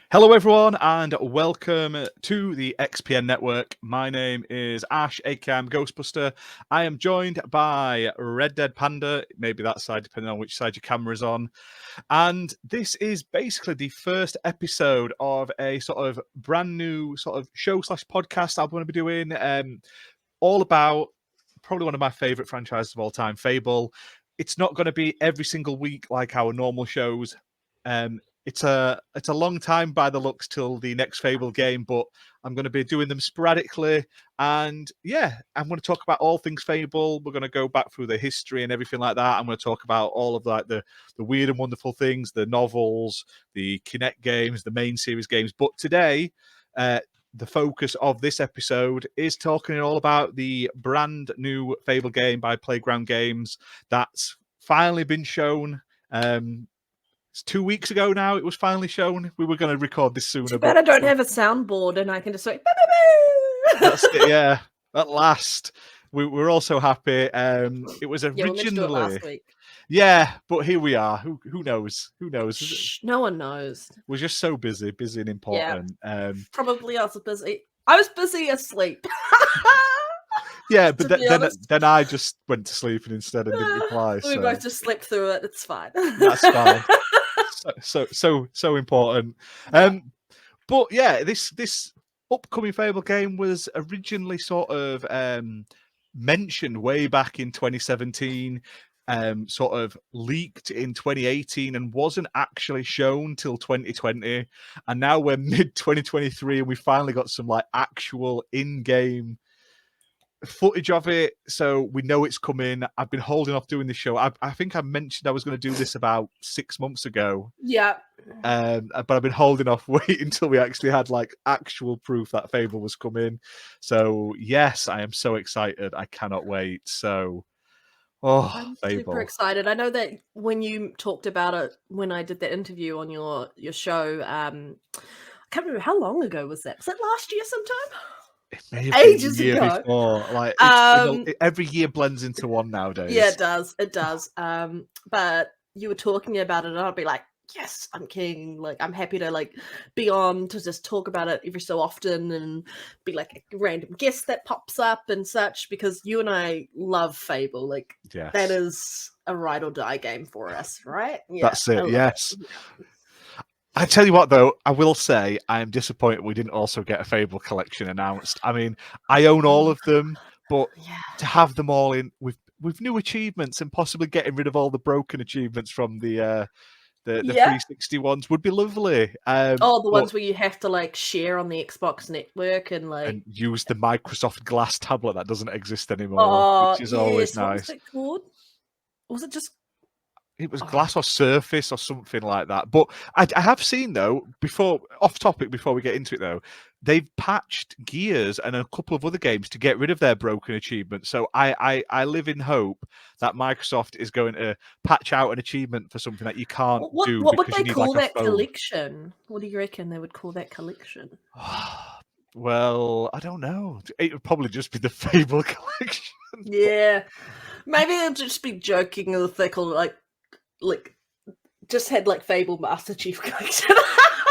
Hello, everyone, and welcome to the XPN Network. My name is Ash, aka I'm Ghostbuster. I am joined by Reddeadpanda, maybe that side, depending on which side your camera's on. And this is basically the first episode of a sort of brand new sort of show/podcast I'm going to be doing, all about probably one of my favorite franchises of all time, Fable. It's not going to be every single week like our normal shows. It's a long time by the looks till the next Fable game, but I'm going to be doing them sporadically. And yeah, I'm going to talk about all things Fable. We're going to go back through the history and everything like that. I'm going to talk about all of like the weird and wonderful things, the novels, the Kinect games, the main series games. But today, the focus of this episode is talking all about the brand new Fable game by Playground Games that's finally been shown. It's 2 weeks ago now. It was finally shown. We were going to record this sooner. Too bad I don't have a soundboard and I can just say, that's it, yeah. At last. We're all so happy. It was originally... Yeah, we meant to do it last week. Yeah, but here we are. Who knows? Who knows? Shh, no one knows. We're just so busy and important. Yeah. Probably also busy. I was busy asleep. Yeah, but then I just went to sleep and instead and didn't reply. We both just slept through it. It's fine. That's fine. so important. But yeah, this upcoming Fable game was originally sort of mentioned way back in 2017, sort of leaked in 2018 and wasn't actually shown till 2020. And now we're mid 2023 and we finally got some like actual in-game footage of it, so we know it's coming. I've been holding off doing this show. I think I mentioned I was going to do this about 6 months ago. Yeah. But I've been holding off waiting until we actually had like actual proof that Fable was coming. So yes, I am so excited. I cannot wait. So I'm Fable. super excited. I know that when you talked about it when I did that interview on your show, I can't remember how long ago was that. Was that last year sometime? Ages ago. Before. Like every year blends into one nowadays. Yeah, it does. But you were talking about it and I'd be like, yes, I'm keen. Like, I'm happy to like be on to just talk about it every so often and be like a random guest that pops up and such, because you and I love Fable. Like, yes. That is a ride or die game for us, right? Yeah, that's it. Yes. I tell you what, though, I will say I am disappointed we didn't also get a Fable collection announced. I mean, I own all of them, but to have them all in with new achievements and possibly getting rid of all the broken achievements from the 360 ones would be lovely. The ones where you have to like share on the Xbox network and use the Microsoft Glass tablet that doesn't exist anymore, which is always nice. What was it called? Was it just? It was Glass or Surface or something like that. But I have seen, though, before we get into it, though, they've patched Gears and a couple of other games to get rid of their broken achievements. So I live in hope that Microsoft is going to patch out an achievement for something that you can't do. What would they call that collection? What do you reckon they would call that collection? Well, I don't know. It would probably just be the Fable collection. Yeah. Maybe they'll just be joking if they call it like just had like Fable Master Chief Collection.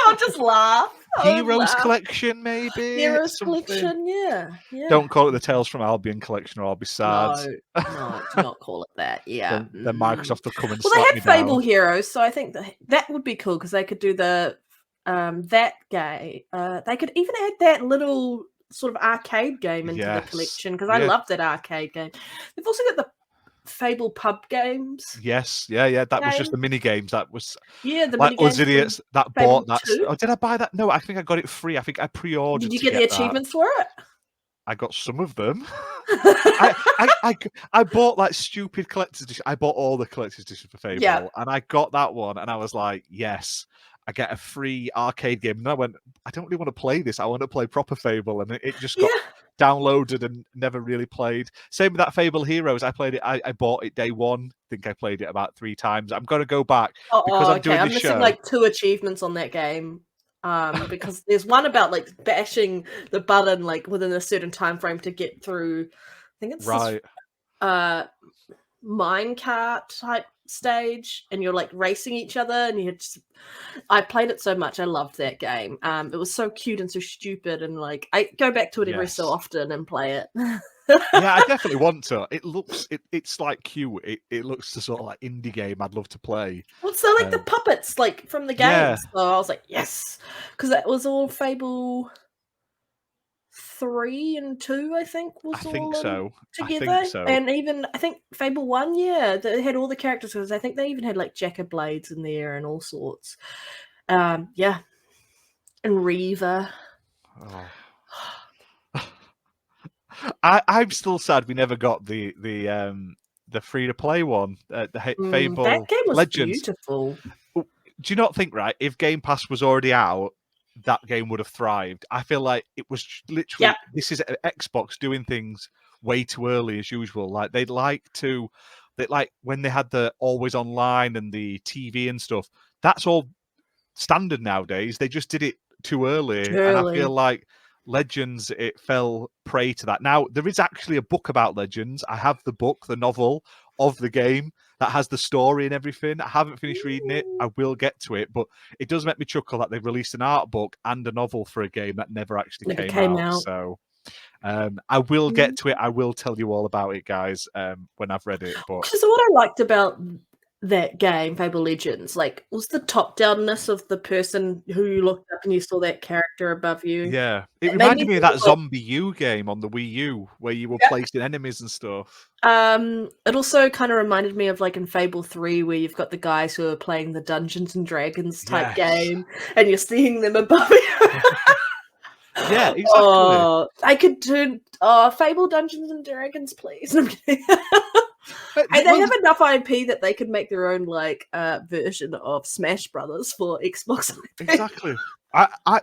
I'll just laugh. Heroes Collection, maybe. Heroes Collection, yeah. Don't call it the Tales from Albion Collection, or I'll be sad. No, do not call it that. Yeah. Then Microsoft will come and slap me down. Well, they had Fable Heroes, so I think that would be cool because they could do the that game. They could even add that little sort of arcade game into the collection because I love that arcade game. They've also got the Fable pub games. Yes, yeah. That was just the mini games. That was the like mini us idiots that Fable bought that. 2? Oh, did I buy that? No, I think I got it free. I think I pre-ordered. Did you get the achievements for it? I got some of them. I bought like stupid collector's edition. I bought all the collector's edition for Fable, and I got that one, and I was like, yes. I get a free arcade game. And I went, I don't really want to play this. I want to play proper Fable. And it just got downloaded and never really played. Same with that Fable Heroes. I played it. I bought it day one. I think I played it about 3 times. I'm going to go back because I'm doing this show. I'm missing like 2 achievements on that game. Because there's one about like bashing the button like within a certain time frame to get through. I think it's right. Minecart type stage, and you're like racing each other, and you just. I played it so much. I loved that game. It was so cute and so stupid, and like I go back to it every so Yes. often and play it. Yeah, I definitely want to. It's like cute. It looks the sort of like indie game I'd love to play. Well, so like the puppets, like from the Yeah, games. So I was like, yes, because that was all Fable 3 and 2, I think, I was think all so. I think together. so. And even I think Fable 1, yeah, they had all the characters, because I think they even had like Jacker Blades in there and all sorts. Yeah. And Reaver. Oh. I'm still sad we never got the free to play one, the That Fable game was Legends. beautiful. Do you not think, right, if Game Pass was already out, that game would have thrived? I feel like it was literally, Yep. this is Xbox doing things way too early as usual. Like they like when they had the always online and the TV and stuff, that's all standard nowadays. They just did it too early. And I feel Surely. like Legends, it fell prey to that. Now, there is actually a book about Legends. I have the book, the novel of the game that has the story and everything. I haven't finished reading it. I will get to it, but it does make me chuckle that they've released an art book and a novel for a game that never actually Never came came out. out. So I will get to it. I will tell you all about it, guys, when I've read it. But Because what I liked about that game, Fable Legends, like, was the top-downness of the person who you looked up and you saw that character above you. yeah, it It made reminded me me of think that of Zombie U game on the Wii U where you were Yep. placing enemies and stuff. It also kind of reminded me of like in Fable 3, where you've got the guys who are playing the Dungeons and Dragons type Yes. game, and you're seeing them above you. Yeah, exactly. Oh, I could do Fable Dungeons and Dragons, please. I'm kidding. And they have enough IP that they could make their own like version of Smash Brothers for Xbox IP. Exactly.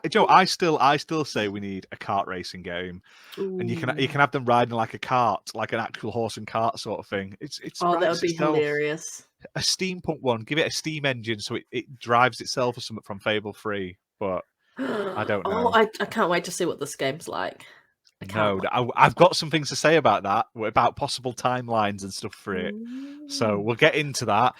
Joe, I still say we need a kart racing game, and you can have them riding like a cart, like an actual horse and cart sort of thing. It's Oh, that would writes be itself. hilarious. A steampunk one. Give it a steam engine so it drives itself or something from Fable 3. But I don't know. I can't wait to see what this game's like. No, I've got some things to say about that, about possible timelines and stuff for it. So we'll get into that.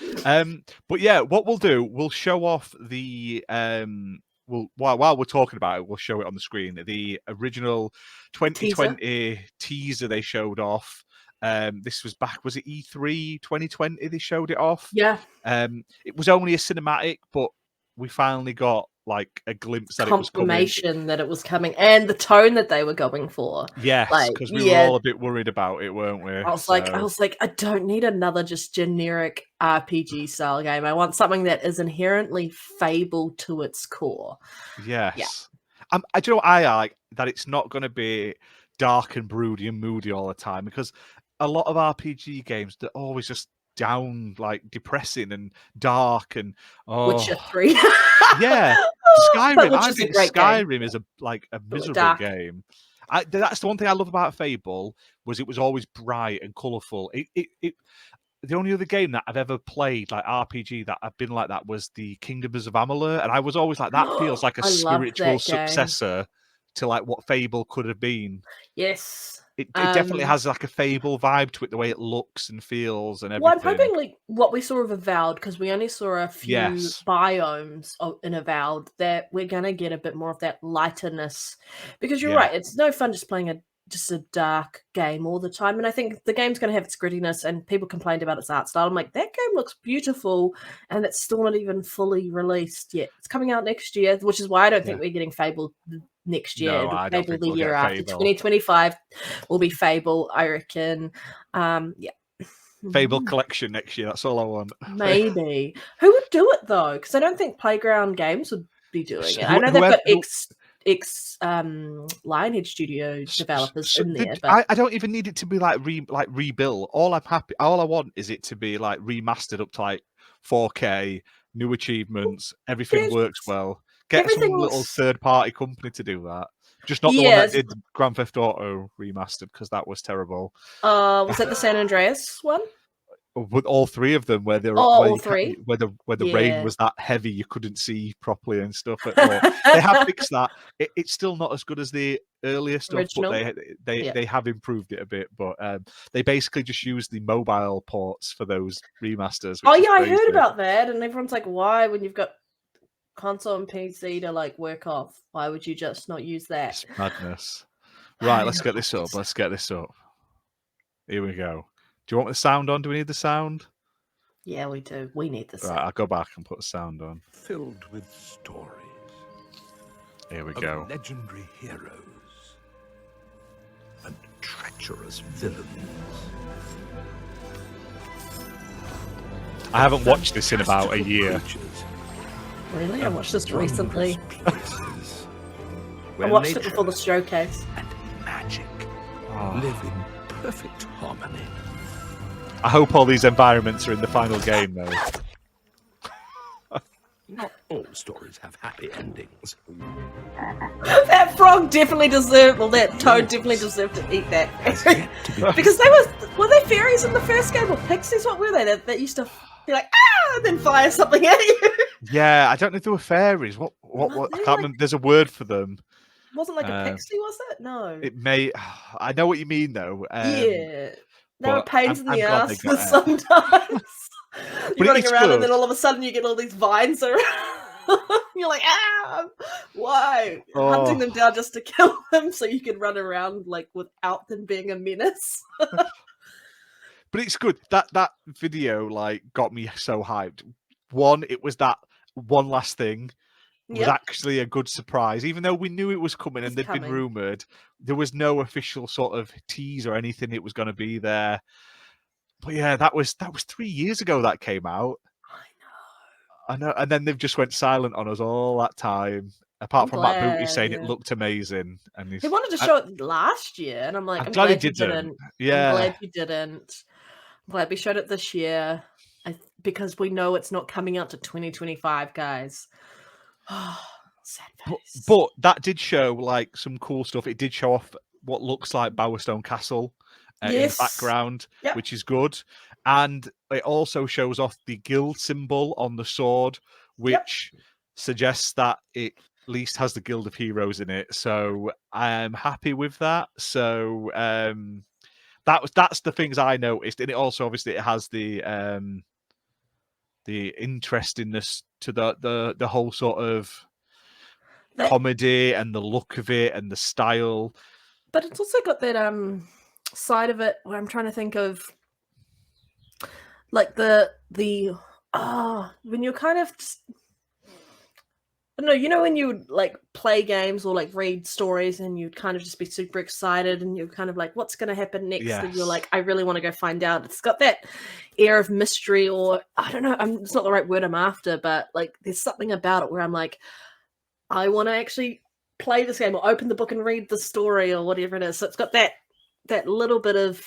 But yeah, what we'll do, we'll show off the while we're talking about it, we'll show it on the screen. The original 2020 teaser they showed off. This was back, was it E3 2020 they showed it off? Yeah. It was only a cinematic, but we finally got like a glimpse that confirmation that it was coming, and the tone that they were going for. Yes, because we were all a bit worried about it, weren't we? I was like, I don't need another just generic RPG style game. I want something that is inherently Fable to its core. Yes. Yeah. I do you know what I like? That it's not going to be dark and broody and moody all the time, because a lot of RPG games, they're always just down, like depressing and dark and Witcher 3. Yeah. Skyrim. I think Skyrim is a miserable dark game. That's the one thing I love about Fable, was it was always bright and colourful. The only other game that I've ever played, like RPG, that I've been like that was the Kingdoms of Amalur, and I was always like, that feels like a spiritual successor to like what Fable could have been. Yes. It definitely has like a Fable vibe to it, the way it looks and feels and everything. Well, I'm hoping like what we saw of Avowed, because we only saw a few biomes in Avowed, that we're going to get a bit more of that lighterness. Because you're right, it's no fun just playing just a dark game all the time. And I think the game's going to have its grittiness, and people complained about its art style. I'm like, that game looks beautiful, and it's still not even fully released yet. It's coming out next year, which is why I don't think we're getting Fable next year. No, I don't think the we'll year get after. Fable. 2025 will be Fable, I reckon. Fable collection next year. That's all I want. Maybe. Who would do it though? Because I don't think Playground Games would be doing it. I know they've got Lionhead Studio developers in there. But I don't even need it to be like rebuilt. All I want is it to be like remastered up to like 4K, new achievements, everything works well. Get some little third-party company to do that. Just not the one that did Grand Theft Auto remastered, because that was terrible. Was that the San Andreas one? With all three of them, where they're all three, where the rain was that heavy, you couldn't see properly and stuff. But they have fixed that. It's still not as good as the earlier stuff, Original? but Yeah. they have improved it a bit. But they basically just use the mobile ports for those remasters. Oh Which is yeah, I crazy. heard about that, and everyone's like, "Why, when you've got console and PC to like work off, why would you just not use that?" It's madness. Right, I let's know. get this up. Let's get this up. Here we go. Do you want the sound on? Do we need the sound? Yeah, we do. We need this. Right, I'll go back and put the sound on. Filled with stories Here we of go. legendary heroes and treacherous villains. I haven't watched this in about a year. Really? I watched this recently. Places I watched it before the showcase. and magic Oh. live in perfect harmony. I hope all these environments are in the final game, though. Not all stories have happy endings. That frog definitely deserved, well, that toad definitely deserved to eat that. Has yet to be Because were they fairies in the first game or pixies? What were they? That used to be like, ah, and then fire something at you. Yeah, I don't know if they were fairies. What? No, I they can't were like- remember. There's a word for them. Wasn't like a pixie, was it? No. It may. I know what you mean, though. Yeah. They were but pains I'm in the glad they ass got out. sometimes. You're running it's around and good. then all of a sudden you get all these vines around. You're like, ah, why? Hunting Oh. them down just to kill them so you can run around like without them being a menace. But it's good. That video like got me so hyped. One, it was that one last thing was Yep. actually a good surprise. Even though we knew it was coming and It's they'd been coming. rumored, there was no official sort of tease or anything it was going to be there. But yeah, that was 3 years ago that came out. I know, and then they've just went silent on us all that time. Apart I'm from Matt Booty glad, saying it yeah. looked amazing, and He wanted to show it last year, and I'm like, I'm I'm glad he glad you didn't. didn't. Yeah. I'm glad you didn't. I'm glad we showed it this year. Because we know it's not coming out to 2025, guys. Sad face. But that did show like some cool stuff. It did show off what looks like Bowerstone Castle in the Yes. background, Yep. which is good. And it also shows off the guild symbol on the sword, which suggests that it at least has the Guild of Heroes in it. So I'm happy with that. So that's the things I noticed. And it also obviously it has the interestingness to the whole sort of comedy and the look of it and the style. But it's also got that side of it where I'm trying to think of like the when you're kind of just, I don't know, you know, when you would like play games or like read stories and you'd kind of just be super excited and you're kind of like, what's going to happen next? And you're Yes. like, I really want to go find out. It's got that air of mystery, or I don't know, it's not the right word I'm after, but like there's something about it where I'm like, I want to actually play this game or open the book and read the story or whatever it is. So it's got that little bit of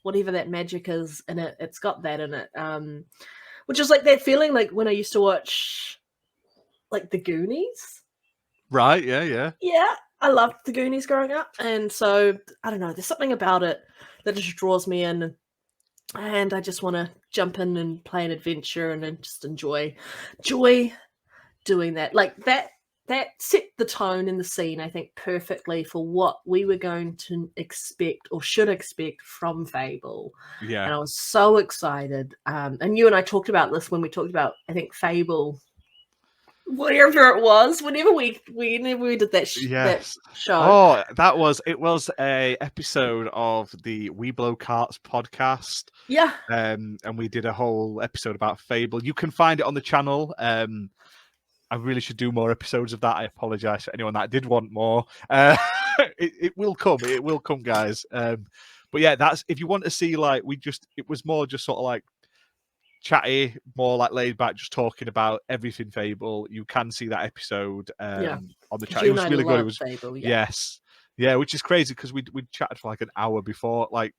whatever that magic is in it. It's got that in it. Which is like that feeling like when I used to watch like the Goonies. Right, yeah. Yeah, I loved the Goonies growing up. And so, I don't know, there's something about it that just draws me in. And I just want to jump in and play an adventure and then just enjoy doing that. Like that set the tone in the scene, I think, perfectly for what we were going to expect or should expect from Fable. Yeah. And I was so excited. And you and I talked about this when we talked about, I think, Fable, whatever it was, whenever we did that, that show. Oh, it was a episode of the We Blow Carts podcast. Yeah. And we did a whole episode about Fable. You can find it on the channel. I really should do more episodes of that. I apologize for anyone that did want more. It will come. It will come, guys. But yeah, that's if you want to see like it was more just sort of like chatty, more like laid back, just talking about everything Fable. You can see that episode on the chat. It was really good. It was Fable, yes, yeah, which is crazy because we chatted for like an hour before, like.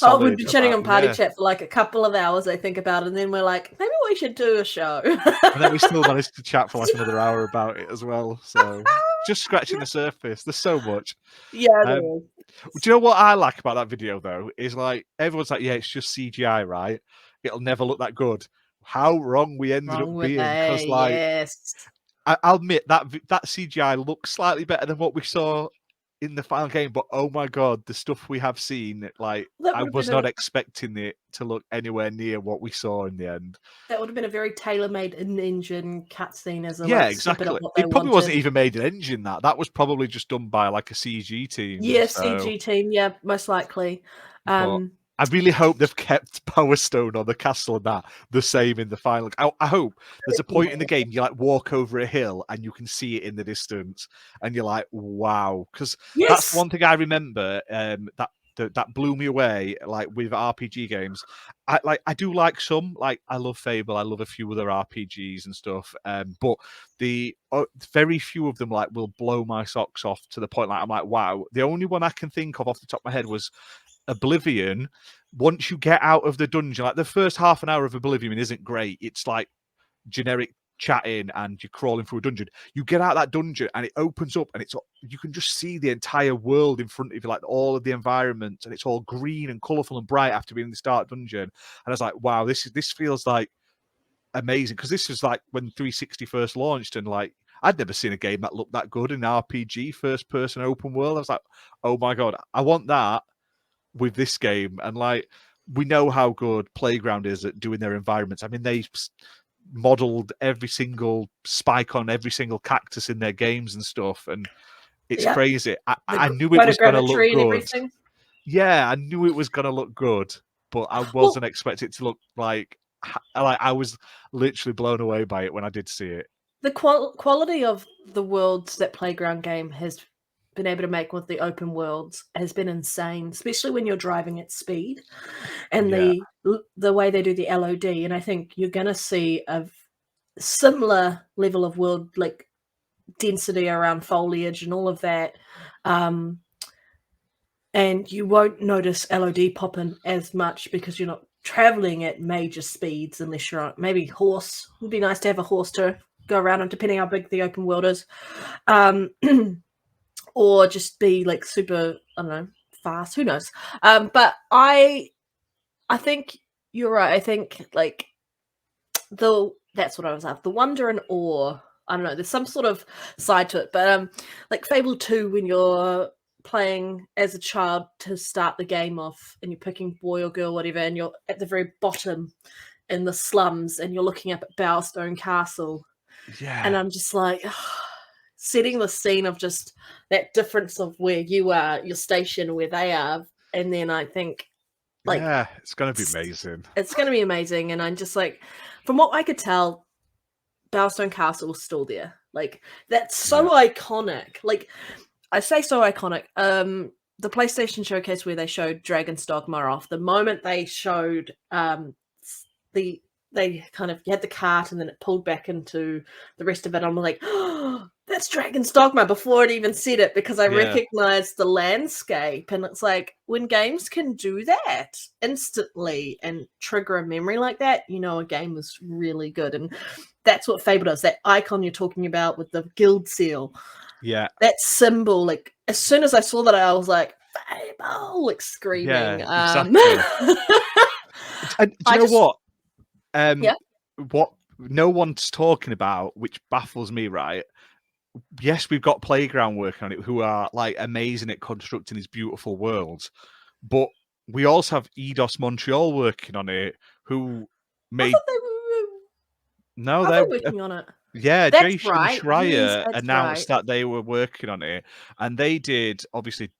Oh, we'd be chatting on party chat for like a couple of hours, I think, about it, and then we're like, maybe we should do a show. And then we still managed to chat for like another hour about it as well. So just scratching the surface. There's so much. Yeah, there is. Do you know what I like about that video though? Is like everyone's like, yeah, it's just CGI, right? It'll never look that good. How wrong we ended up being, because like yes. I'll admit that CGI looks slightly better than what we saw in the final game, but oh my god, the stuff we have seen, like That I would have was been not a expecting it to look anywhere near what we saw in the end. that would have been a very tailor-made in-engine cutscene as a Yeah, like snippet of exactly. what they It probably wasn't wanted. even made in engine. That was probably just done by like a CG team. Yeah, So, CG team, yeah, most likely. but I really hope they've kept Power Stone on the castle and that the same in the final. I hope there's a point in the game you like walk over a hill and you can see it in the distance, and you're like, wow, because that's Yes. one thing I remember. That blew me away. Like with RPG games, I do like some. Like I love Fable. I love a few other RPGs and stuff. But the very few of them like will blow my socks off to the point like I'm like, wow. The only one I can think of off the top of my head was Oblivion. Once you get out of the dungeon, like the first half an hour of Oblivion isn't great. It's like generic chatting and you're crawling through a dungeon. You get out that dungeon and it opens up and you can just see the entire world in front of you, like all of the environments, and it's all green and colourful and bright after being in the start dungeon. And I was like, wow, this feels like amazing, because this was like when 360 first launched, and like I'd never seen a game that looked that good in RPG, first person open world. I was like, oh my god, I want that with this game. And like we know how good Playground is at doing their environments. I mean, they modeled every single spike on every single cactus in their games and stuff, and it's Yeah. crazy. I The knew it was going to look photogrammetry and good. everything. Yeah, I knew it was going to look good, but I Well, wasn't expecting it to look like I was literally blown away by it when I did see it. the quality of the worlds that Playground game has been able to make with the open worlds has been insane, especially when you're driving at speed, and Yeah, the way they do the LOD. And I think you're going to see a similar level of world like density around foliage and all of that. Um, and you won't notice LOD popping as much because you're not traveling at major speeds unless you're on maybe horse. It would be nice to have a horse to go around on, depending how big the open world is. Or just be like super, I don't know, fast. Who knows? But I think you're right. I think like that's what I was after. The wonder and awe. I don't know. There's some sort of side to it, but like Fable 2, when you're playing as a child to start the game off, and you're picking boy or girl, whatever, and you're at the very bottom in the slums, and you're looking up at Bowerstone Castle, and yeah, I'm just like setting the scene of just that difference of where you are, your station, where they are, and then I think like yeah. It's going to be amazing. it's going to be amazing. And I'm just like, from what I could tell, Bowerstone Castle was still there. Like that's so iconic. Like I say so iconic. The PlayStation showcase where they showed Dragon's Dogma off, the moment they showed they kind of, you had the cart and then it pulled back into the rest of it. I'm like, oh, that's Dragon's Dogma before it even said it, because I Yeah. recognized the landscape. And it's like, when games can do that instantly and trigger a memory like that, you know, a game was really good. And that's what Fable does. That icon you're talking about with the guild seal, Yeah, that symbol, like as soon as I saw that, I was like, Fable, like screaming. yeah, exactly. And do you know what? Yeah. What no one's talking about, which baffles me, right? Yes, we've got Playground working on it, who are like amazing at constructing these beautiful worlds, but we also have Eidos Montreal working on it, who I made thought they were. no, Are they're they working on it? yeah, That's Jason right. Yes, Schreier that's announced right. that they were working on it, and they did obviously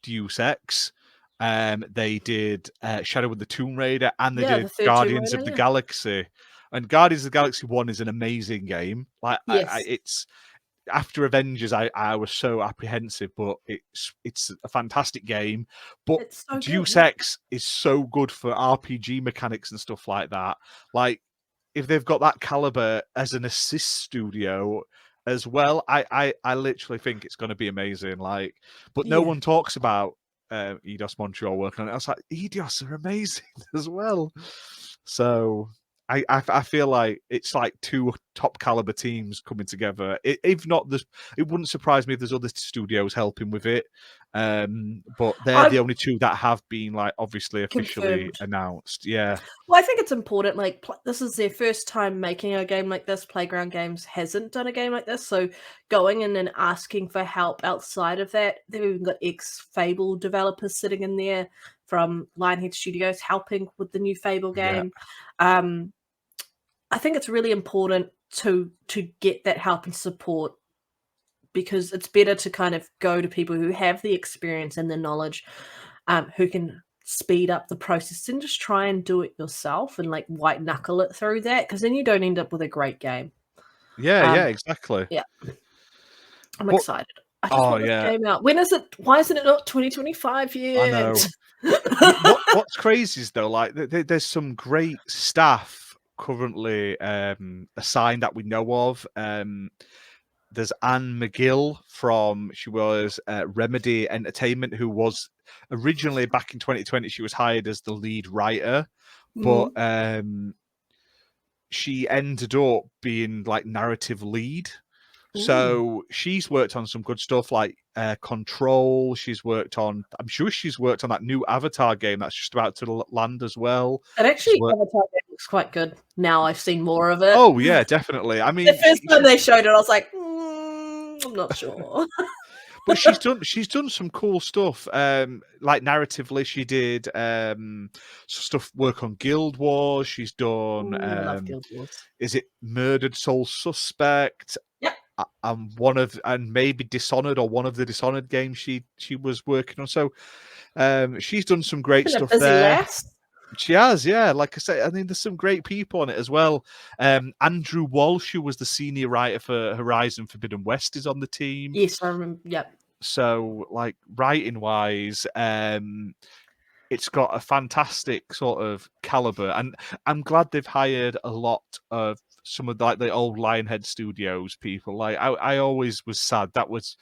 Deus Ex, they did Shadow of the Tomb Raider, and they Yeah, did the third Tomb Guardians Raider. of the Yeah. Galaxy. And Guardians of the Galaxy 1 is an amazing game. Like Yes. it's after Avengers, I was so apprehensive, but it's a fantastic game. But It's so good. Deus Yeah. Ex is so good for RPG mechanics and stuff like that. Like if they've got that caliber as an assist studio as well, I literally think it's going to be amazing. Like, but no Yeah. one talks about Eidos Montreal working on it. I was like, Eidos are amazing as well. So I feel like it's like two top caliber teams coming together. If not, it wouldn't surprise me if there's other studios helping with it. But they're the only two that have been like obviously officially Confirmed. announced. Yeah. Well, I think it's important. Like, this is their first time making a game like this. Playground Games hasn't done a game like this, so going in and asking for help outside of that, they've even got ex-Fable developers sitting in there from Lionhead Studios helping with the new Fable game. I think it's really important to get that help and support, because it's better to kind of go to people who have the experience and the knowledge, who can speed up the process, and just try and do it yourself and like white knuckle it through that, because then you don't end up with a great game. Yeah, exactly. Yeah. I'm excited. I just want this game out. When is it? Why isn't it not 2025 yet? I know. What's crazy is though, like there's some great staff currently assigned that we know of. There's Anne McGill she was Remedy Entertainment, who was originally back in 2020. She was hired as the lead writer, but she ended up being like narrative lead. So she's worked on some good stuff like Control. I'm sure she's worked on that new Avatar game that's just about to land as well. And actually, Avatar game looks quite good. Now I've seen more of it. Oh yeah, definitely. I mean, the first time they showed it, I was like, I'm not sure. But she's done some cool stuff. Like narratively, she did work on Guild Wars. She's done. I love Guild Wars. Is it Murdered Soul Suspect? Yeah. And maybe Dishonored, or one of the Dishonored games she was working on. So she's done some great stuff there. Lass. She has, yeah. Like I say, I mean, there's some great people on it as well. Andrew Walsh, who was the senior writer for Horizon Forbidden West, is on the team. Yes, I remember. Yep. So, like, writing-wise, it's got a fantastic sort of caliber, and I'm glad they've hired a lot of some of the old Lionhead Studios people. Like, I always was sad. That was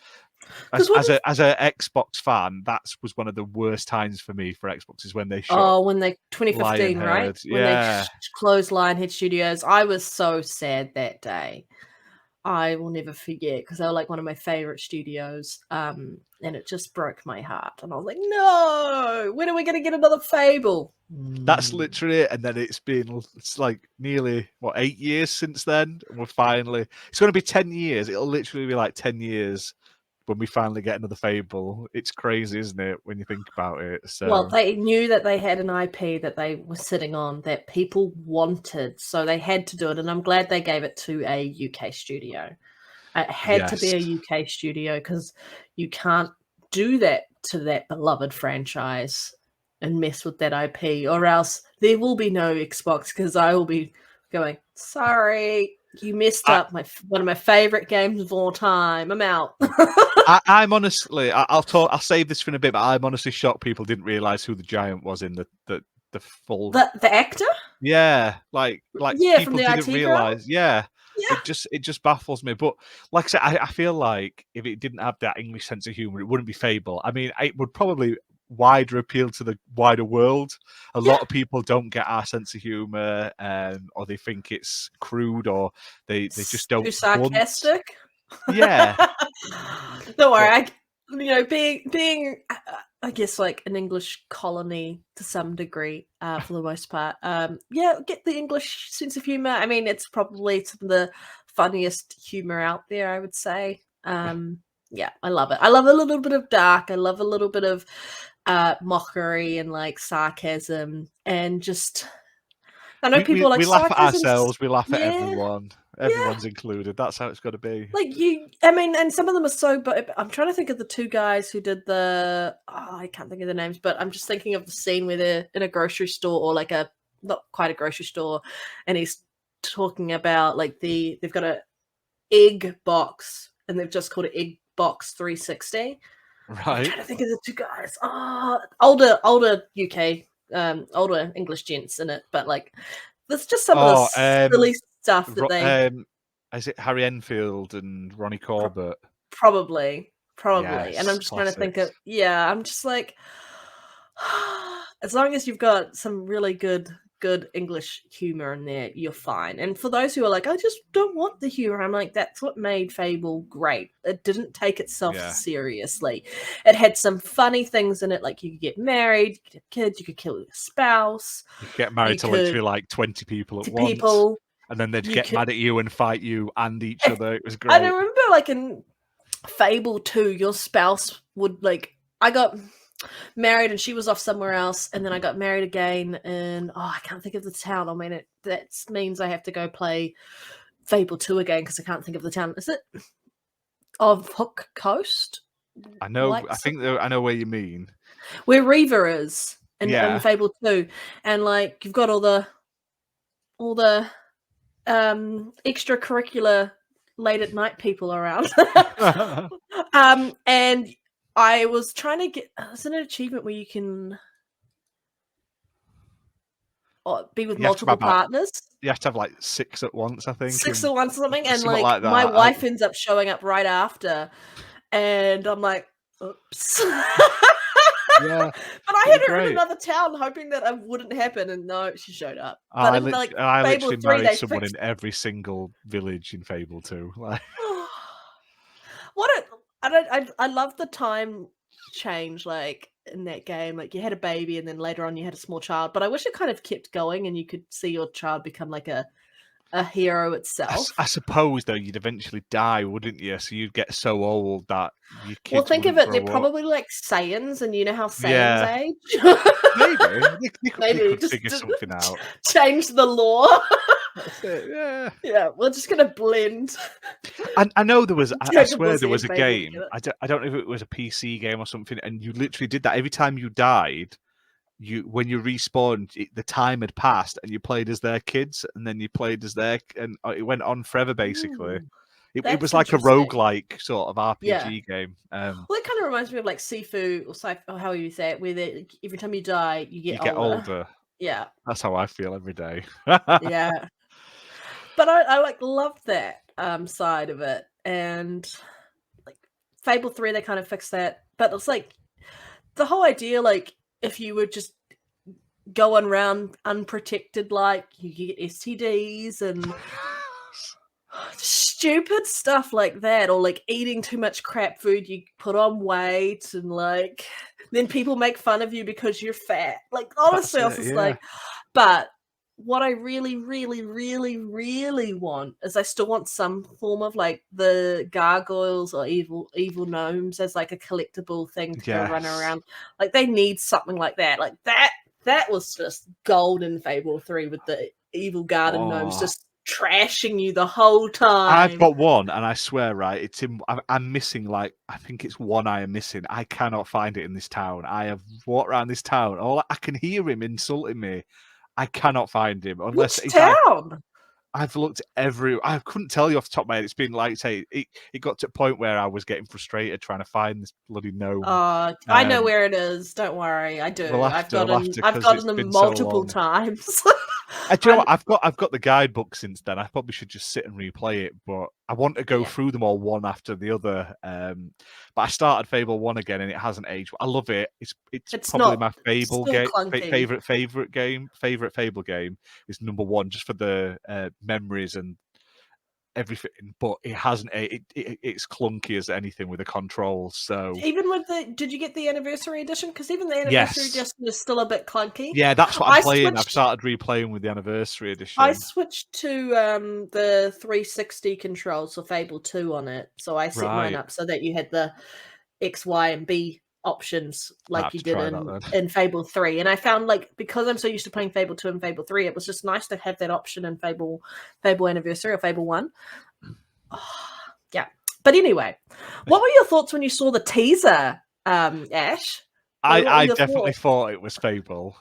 as a Xbox fan, that was one of the worst times for me for Xbox, is when they shut. When they 2015, Lionhead. right? When they closed Lionhead Studios, I was so sad that day. I will never forget, because they were like one of my favorite studios, and it just broke my heart. And I was like, no, when are we going to get another Fable? That's literally it. And then it's like nearly 8 years since then, and it's going to be 10 years. It'll literally be like 10 years when we finally get another Fable. It's crazy, isn't it, when you think about it? So, well, they knew that they had an IP that they were sitting on that people wanted, so they had to do it. And I'm glad they gave it to a UK studio. It had to be a UK studio, because you can't do that to that beloved franchise and mess with that IP, or else there will be no Xbox, because I will be going, sorry, you messed up one of my favorite games of all time. I'm out. I'm honestly, I'll save this for in a bit, but I'm honestly shocked people didn't realize who the giant was in the full. The actor? Yeah, like yeah, people from the didn't IT realize. Yeah. Yeah. It just baffles me. But like I said, I feel like if it didn't have that English sense of humor, it wouldn't be Fable. I mean, it would probably wider appeal to the wider world. A lot of people don't get our sense of humor, or they think it's crude, or they just don't. Too sarcastic. Yeah. Don't worry. Being I guess like an English colony to some degree, for the most part. Get the English sense of humor. I mean, it's probably some of the funniest humor out there, I would say. Yeah, I love it. I love a little bit of dark. I love a little bit of mockery and like sarcasm, and just I know people like we laugh at sarcasm. ourselves, we laugh at everyone. Everyone's included. That's how it's got to be. Like I mean, and some of them are so. But I'm trying to think of the two guys who did I can't think of the names, but I'm just thinking of the scene where they're in a grocery store, or like not quite a grocery store, and he's talking about like they've got a egg box, and they've just called it Egg Box 360. Right. I'm trying to think of the two guys. Older UK, older English gents in it, but like there's just some of the silly stuff that they. Is it Harry Enfield and Ronnie Corbett? Probably. Yes, and I'm just trying to think of. Yeah, I'm just like, as long as you've got some really good good English humor in there, you're fine. And for those who are like, I just don't want the humor, I'm like, that's what made Fable great. It didn't take itself seriously. It had some funny things in it, like you could get married, you could have kids, you could kill your spouse. You could get married to literally like 20 people at once. And then they'd get mad at you and fight you and each other. It was great. I remember like in Fable 2, your spouse would like, I got married and she was off somewhere else, and then I got married again, and I can't think of the town. I mean, that means I have to go play Fable 2 again because I can't think of the town. Is it of Hook Coast? I know. I think I know where you mean. Where Reaver is in Fable 2, and like you've got all the extracurricular late at night people around. And I was trying to get, it's an achievement where you can be with multiple partners. You have to have like 6 at once, I think. 6 at once or something. And like my wife ends up showing up right after. And I'm like, oops. Yeah. But I had her in another town hoping that it wouldn't happen. And no, she showed up. But I literally married someone in every single village in Fable 2. Like... I love the time change, like in that game. Like you had a baby and then later on you had a small child, but I wish it kind of kept going and you could see your child become like a hero itself. I suppose though you'd eventually die, wouldn't you? So you'd get so old that your kids. Well, think of it, they're probably like Saiyans, and you know how Saiyans age. Maybe they could figure something out. Change the law. That's it. Yeah. Yeah, we're just gonna blend. I know there was. I swear there was a game. I don't know if it was a PC game or something, and you literally did that every time you died. When you respawned, the time had passed, and you played as their kids, and then you played as and it went on forever. Basically, it was like a roguelike sort of RPG game. Well, it kind of reminds me of like Sifu or how you say it, where every time you die, you get older. Yeah, that's how I feel every day. Yeah, but I like love that side of it, and like Fable 3, they kind of fixed that, but it's like the whole idea, like. If you were just going around unprotected, like you get STDs and stupid stuff like that, or like eating too much crap food, you put on weight, and like then people make fun of you because you're fat. Like honestly, I was just like, but what I really, really, really, really want is I still want some form of like the gargoyles or evil gnomes as like a collectible thing to go run around. Like they need something like that. Like that was just gold in Fable 3 with the evil garden gnomes just trashing you the whole time. I've got one, and I swear, right, it's in. I'm missing like I think it's one I am missing. I cannot find it in this town. I have walked around this town. I can hear him insulting me. I cannot find him unless Which town? I've looked I couldn't tell you off the top of my head. It's been like say it got to a point where I was getting frustrated trying to find this bloody gnome. I know where it is. Don't worry, I do. I've gotten them multiple times. Do you know what? I've got the guidebook since then. I probably should just sit and replay it, but I want to go through them all one after the other. But I started Fable 1 again, and it hasn't aged. I love it. It's probably my Fable game, favorite Fable game is number 1, just for the memories and everything. But it hasn't. It's clunky as anything with the controls. So even with did you get the anniversary edition? Because even the anniversary edition is still a bit clunky. Yeah, that's what I'm playing. I've started replaying with the anniversary edition. I switched to the 360 controls for Fable 2 on it, so I set mine up so that you had the X, Y, and B options like you did in Fable 3. And I found like because I'm so used to playing Fable 2 and Fable 3, it was just nice to have that option in Fable Anniversary or Fable 1. Yeah. But anyway, what were your thoughts when you saw the teaser, Ash? I definitely thought it was Fable.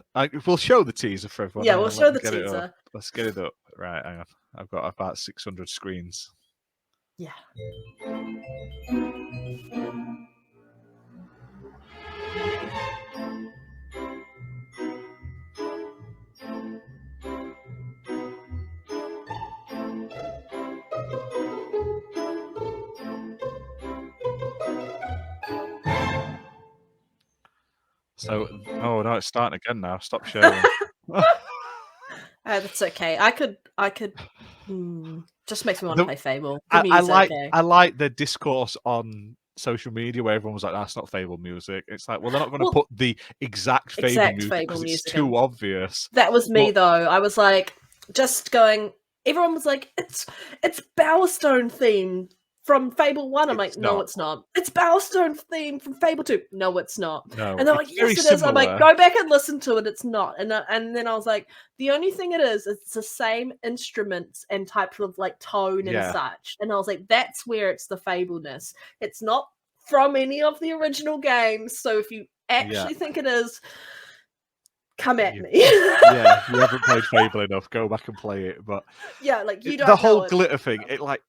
We'll show the teaser for everyone. Yeah, we'll show the teaser. Let's get it up. Right, hang on. I've got about 600 screens. Yeah. So, oh no, it's starting again now. Stop sharing. That's okay. I could. Just makes me want to The- play Fable. The I music, I like the discourse on social media where everyone was like, "That's not Fable music." It's like, well, they're not going to Well, put the exact Fable exact music Fable because it's music too in. obvious. That was me But though. I was like, just going. Everyone was like, it's Bowerstone theme from Fable 1. I'm like, it's no, not. it's not. It's Bowerstone theme from Fable 2. No, it's not. No, And they're it's like, very yes, it is. I'm like, similar. go back and listen to it. It's not. And then I was like, the only thing it is, it's the same instruments and type of like tone and Yeah. such. And I was like, that's where it's the Fableness. It's not from any of the original games. So if you actually think it is, come at You- me. yeah, you haven't played Fable enough. Go back and play it. But Yeah, like you don't the whole know it. glitter thing, it like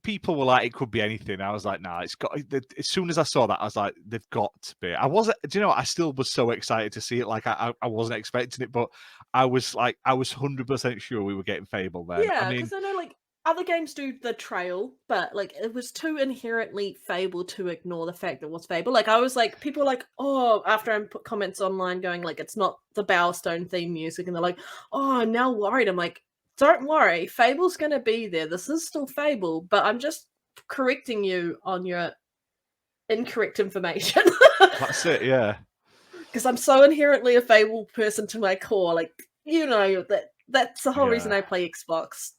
people were like, it could be anything. I was like, nah, it's got. As soon as I saw that, I was like, they've got to be. I wasn't. Do you know what? I still was so excited to see it. Like I wasn't expecting it, but I was 100% sure we were getting Fable then. Yeah, I mean, because I know like other games do the trail, but like it was too inherently Fable to ignore the fact that it was Fable. Like I was like, people were like, oh, after I put comments online going like it's not the Bowerstone theme music, and they're like, oh, I'm now worried. I'm like, don't worry, Fable's gonna be there. This is still Fable, but I'm just correcting you on your incorrect information. that's it. Yeah. Because I'm so inherently a Fable person to my core. Like, you know, that's the whole reason Yeah. I play Xbox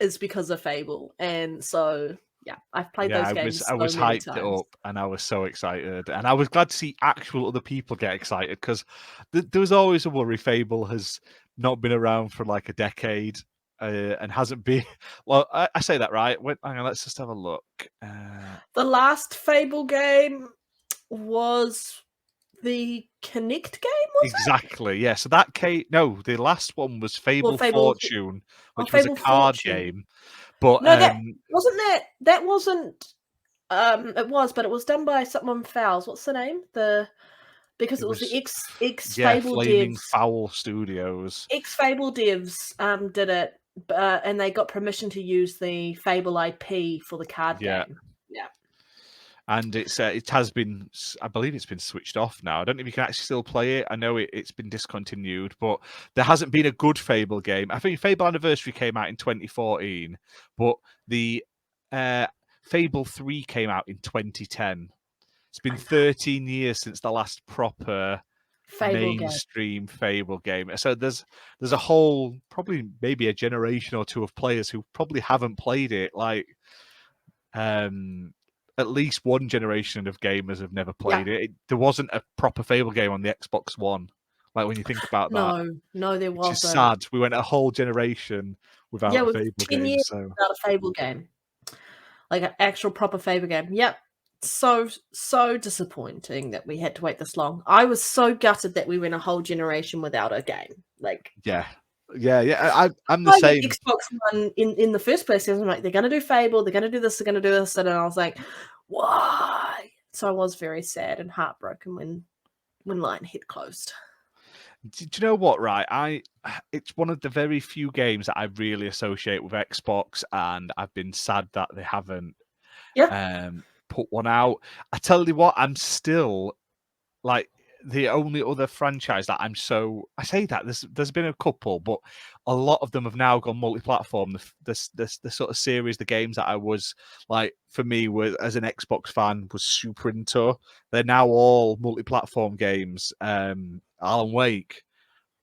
is because of Fable. And so yeah, I've played Yeah, those games I was so many hyped it times. up, and I was so excited, and I was glad to see actual other people get excited because there was always a worry Fable has not been around for like a decade and hasn't been. Well, I say that right. Wait, hang on, let's just have a look. The last Fable game was the Connect game, was it? Exactly, yeah. So that came. No, the last one was Fable Fable- Fortune, Oh, which was a Fable card Fortune. game. But No, that wasn't that wasn't it was, but it was done by someone Fowles. What's the name? Because it was the X yeah, Fable Flaming devs. Fowl Studios. X Fable devs did it, and they got permission to use the Fable IP for the card Yeah. game. Yeah. And it has been, I believe it's been switched off now. I don't know if you can actually still play it. I know it's been discontinued, but there hasn't been a good Fable game. I think Fable Anniversary came out in 2014, but the Fable 3 came out in 2010. It's been 13 years since the last proper Fable game. mainstream Fable game. So there's a whole, probably maybe a generation or two of players who probably haven't played it. Like, at least one generation of gamers have never played it. There wasn't a proper Fable game on the Xbox One. Like when you think about that, No, there which is wasn't. sad. We went a whole generation without a with Fable 10 game. years So without a Fable game, like an actual proper Fable game. Yep. So disappointing that we had to wait this long. I was so gutted that we went a whole generation without a game. Like, yeah. I'm the I same. get Xbox One in the first place. I'm like, they're gonna do Fable, they're gonna do this, they're gonna do this, and I was like, why? So I was very sad and heartbroken when Lionhead closed. Do you know what? Right, it's one of the very few games that I really associate with Xbox, and I've been sad that they haven't put one out. I tell you what, I'm still like the only other franchise that I say that there's been a couple, but a lot of them have now gone multi-platform. The sort of series, the games that I was like, for me, was as an Xbox fan, was super into. They're now all multi-platform games. Alan Wake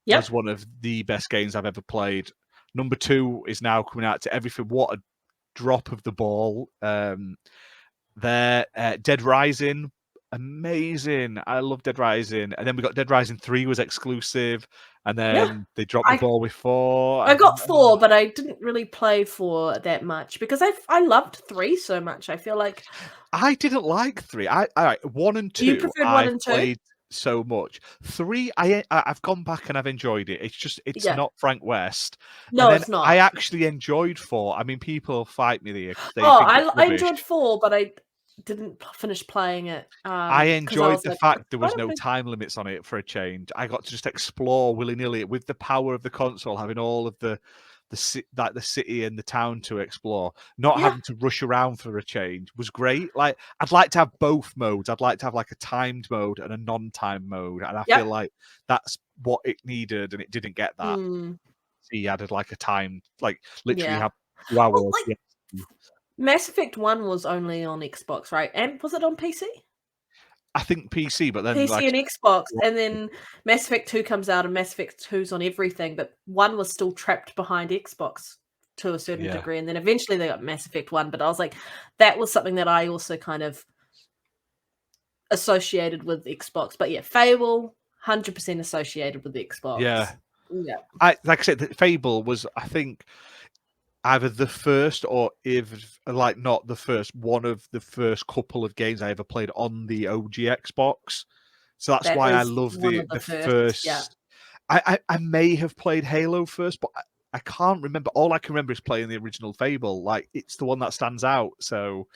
was one of the best games I've ever played. Number 2 is now coming out to everything. What a drop of the ball. Dead Rising, amazing. I love Dead Rising. And then we got Dead Rising 3 was exclusive, and then they dropped the ball with 4. I got 4, but I didn't really play 4 that much because I loved 3 so much. I feel like I didn't like 3. I 1 and 2 you preferred 1 I and 2? played so much. 3 I've gone back and I've enjoyed it. It's not Frank West. No, and then it's not. I actually enjoyed 4. I mean, people fight me there because they think I enjoyed 4, but I didn't finish playing it. I enjoyed the like, fact there was no time limits on it for a change. I got to just explore willy-nilly with the power of the console, having all of the city and the town to explore, not having to rush around for a change was great. Like, I'd like to have both modes. I'd like to have like a timed mode and a non-timed mode, and I feel like that's what it needed, and it didn't get that. PC added like a time, like literally Yeah. have 2 hours. Well, like, Mass Effect 1 was only on Xbox, right? And was it on PC? I think PC, but then PC like and Xbox, and then Mass Effect 2 comes out, and Mass Effect 2's on everything, but 1 was still trapped behind Xbox to a certain degree, and then eventually they got Mass Effect 1, but I was like, that was something that I also kind of associated with Xbox. But yeah, Fable, 100% associated with Xbox. Yeah. Yeah. Like I said, Fable was, I think, either the first or if like not the first, one of the first couple of games I ever played on the OG Xbox. So that's That why I is love one the of the first. yeah. I may have played Halo first, but I can't remember. All I can remember is playing the original Fable. Like it's the one that stands out. So,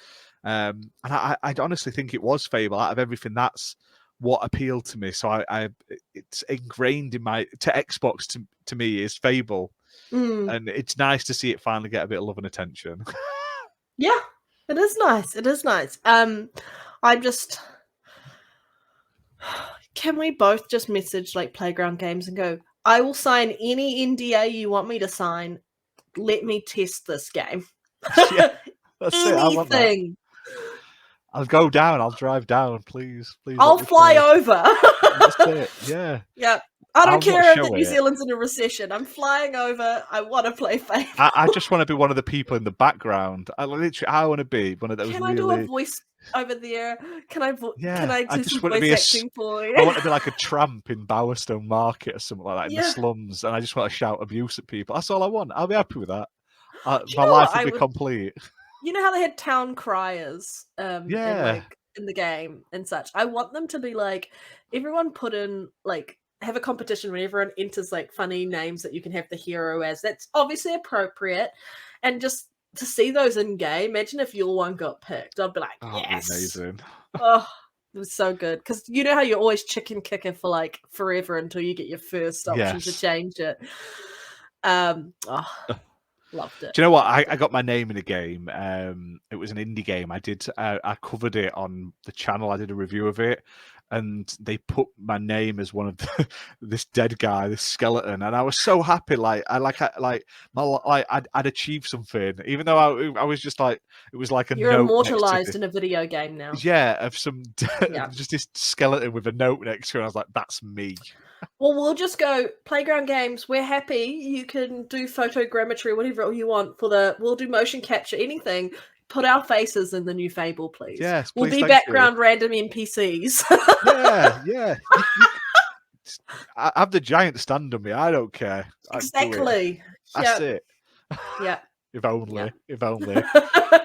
and I honestly think it was Fable. Out of everything, that's what appealed to me. So it's ingrained in my Xbox to me is Fable. And it's nice to see it finally get a bit of love and attention. Yeah, it is nice. It is nice. I'm just. Can we both just message like Playground Games and go, I will sign any NDA you want me to sign. Let me test this game. Yeah, that's it. I want that. Anything. I'll go down. I'll drive down. Please. I'll fly over. That's it. Yeah. Yeah. I don't I'll care not if show that New it. Zealand's in a recession. I'm flying over. I want to play Fable. I just want to be one of the people in the background. I want to be one of those. Can really... I do a voice over there? Can I do just some want to voice be acting for you? I want to be like a tramp in Bowerstone Market or something like that in the Yeah. slums, and I just want to shout abuse at people. That's all I want. I'll be happy with that. you My know life what will be complete. You know how they had town criers Yeah. in the game and such? I want them to be like, everyone put in, like, have a competition when everyone enters, like, funny names that you can have the hero as. That's obviously appropriate. And just to see those in game, imagine if your one got picked. I'd be like, Oh, yes. amazing. Oh, it was so good. Because you know how you're always chicken kicker for, like, forever until you get your first option to Yes. change it. Loved it. Do you know what? I got my name in a game. It was an indie game. I covered it on the channel. I did a review of it, and they put my name as one of this dead guy, this skeleton, and I was so happy. I'd achieved something, even though I was just like, it was like a You're note immortalized in a video game now. Yeah, of some just this skeleton with a note next to it. And I was like, that's me. Well, we'll just go Playground Games. We're happy. You can do photogrammetry, whatever you want we'll do motion capture, anything. Put our faces in the new Fable, please. Yes, we'll please, be background random NPCs. Yeah. I have the giant stand on me. I don't care. Exactly. That's it. Yeah. If only. Yeah. If only.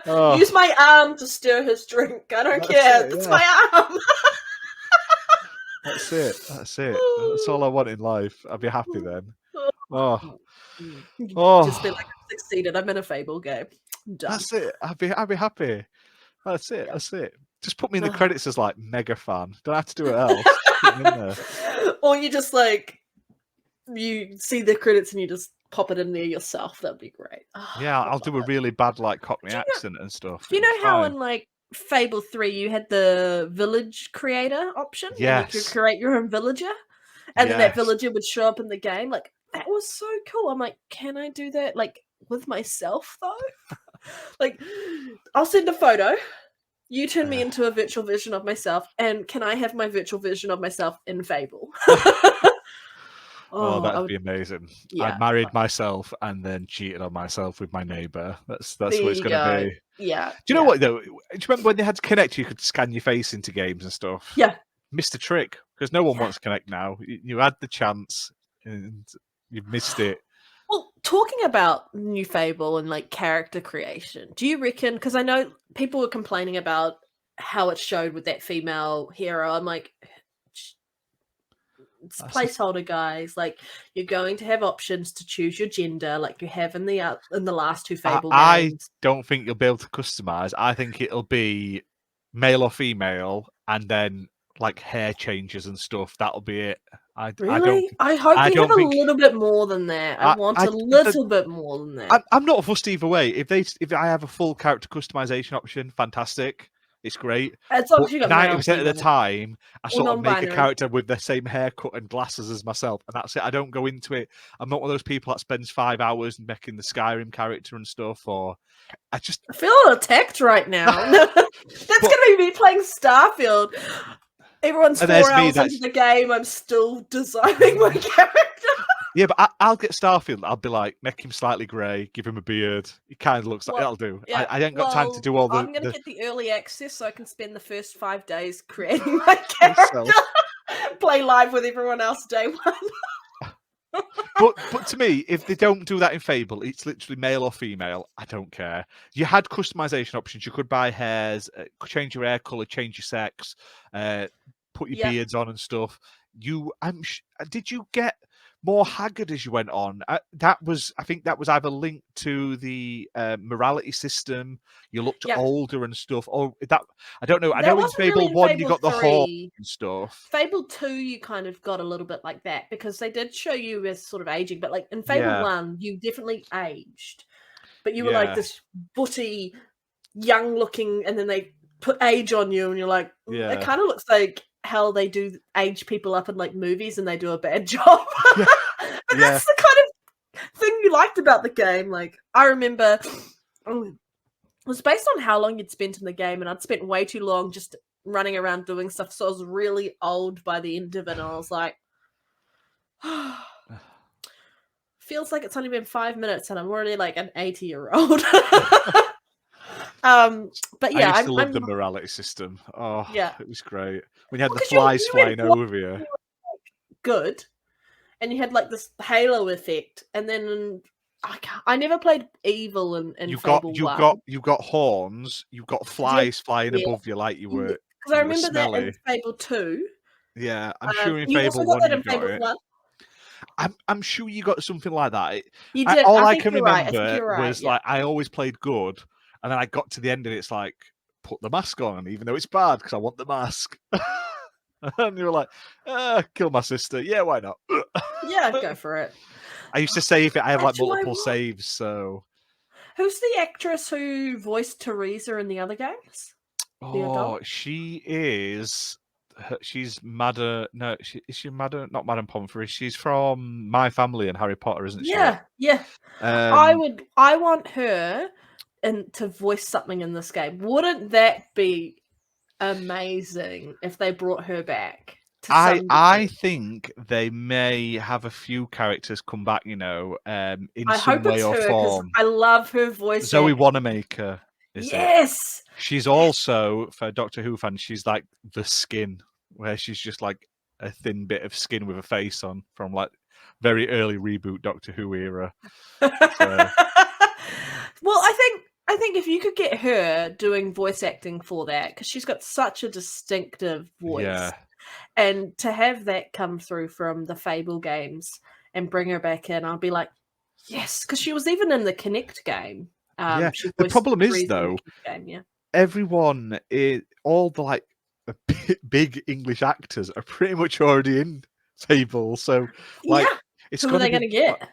Oh. Use my arm to stir his drink. I don't care. It's my arm. That's it. That's all I want in life. I'll be happy then. Oh. Just be like, I succeeded. I'm in a Fable game. Done. That's it. I'll be happy. That's it. That's it. Just put me in the credits as like mega fan. Don't have to do it else. Or you just like, you see the credits and you just pop it in there yourself. That'd be great. Yeah, I'll do a really bad like Cockney accent and stuff. Do you know how in like Fable 3 you had the village creator option? Yes. And you could create your own villager, and then that villager would show up in the game. Like, that was so cool. I'm like, can I do that like with myself though? Like, I'll send a photo, you turn me into a virtual version of myself, and can I have my virtual version of myself in Fable? Oh, that'd be amazing. Yeah. I married myself and then cheated on myself with my neighbour. That's what it's going to be. Yeah. Do you know what though? Do you remember when they had to connect? You could scan your face into games and stuff. Yeah. Missed a trick because no one wants to connect now. You had the chance and you missed it. Well, talking about new Fable and like character creation, do you reckon? Because I know people were complaining about how it showed with that female hero. I'm like, it's placeholder, guys. Like, you're going to have options to choose your gender, like you have in the last two Fable games. I don't think you'll be able to customize. I think it'll be male or female, and then like hair changes and stuff. That'll be it. I hope you have a little bit more than that. I want a little bit more than that. I'm not fussed either way. If I have a full character customization option, fantastic. It's great. As long But as you got 90% of the female time, I or sort of make a non-binary. character with the same haircut and glasses as myself, and that's it. I don't go into it. I'm not one of those people that spends 5 hours making the Skyrim character and stuff, or I just... I feel attacked right now. That's But- gonna be me playing Starfield. Everyone's And 4 there's me, hours into that's... the game. I'm still designing my character. Yeah, but I'll get Starfield. I'll be like, make him slightly grey, give him a beard. He kind of looks like Well, that'll do. yeah, I ain't got time to do all the... I'm gonna the get the early access so I can spend the first 5 days creating my character. yourself. Play live with everyone else day one. But to me, if they don't do that in Fable, it's literally male or female. I don't care. You had customization options. You could buy hairs, change your hair color, change your sex, put your Yep. beards on and stuff. Did you get more haggard as you went on? I think that was either linked to the morality system. You looked Yep. older and stuff. Or that I don't know. I That know in wasn't Fable really in 1 you Fable got the 3. horn and stuff. Fable 2, you kind of got a little bit like that because they did show you as sort of aging, but like in Fable Yeah. 1, you definitely aged. But you were Yeah. like this butty, young looking, and then they put age on you, and you're like, Yeah. it kind of looks like how they do age people up in like movies and they do a bad job. Yeah. But Yeah. that's the kind of thing you liked about the game. Like, I remember it was based on how long you'd spent in the game, and I'd spent way too long just running around doing stuff, so I was really old by the end of it, and I was like, feels like it's only been 5 minutes and I'm already like an 80-year-old. But yeah, I used to love the morality system. Oh, Yeah. it was great. When you had Well, the 'cause you flies went flying over you. good, and you had like this halo effect, and then I never played evil in You Fable 1. got horns. You got flies flying yeah. above you like you were. Because I you were remember that smelly. in Fable 2. Yeah, I'm sure in You Fable also got 1 that you in got Fable it. 1. I'm sure you got something like that. You did. All I I think can you're right. I remember think you're right. was Yeah. like I always played good, and then I got to the end and it's like put the mask on, even though it's bad because I want the mask. And you were like, kill my sister. Yeah, why not? Yeah, go for it. I used to save it. I have like Actually, multiple what? saves, so. Who's the actress who voiced Teresa in the other games? The Oh, adult? she is. She's Madder. No, is she Madder? Not Madame Pomfrey. She's from My Family and Harry Potter, isn't she? Yeah. I want her to voice something in this game. Wouldn't that be amazing if they brought her back? I think they may have a few characters come back, in I some hope way it's or her because form. I love her voice. Zoe acting. Wanamaker. Is it? Yes. She's also, for Doctor Who fans, she's like the Skin, where she's just like a thin bit of skin with a face on from like very early reboot Doctor Who era. So. Well, I think if you could get her doing voice acting for that, because she's got such a distinctive voice, Yeah. and to have that come through from the Fable games and bring her back in, I'll be like, yes, because she was even in the Connect game. Yeah. She The voiced problem is, Teresa in the though, Kinect game, everyone, all the like big English actors are pretty much already in Fable. So, like, it's who are they going to get?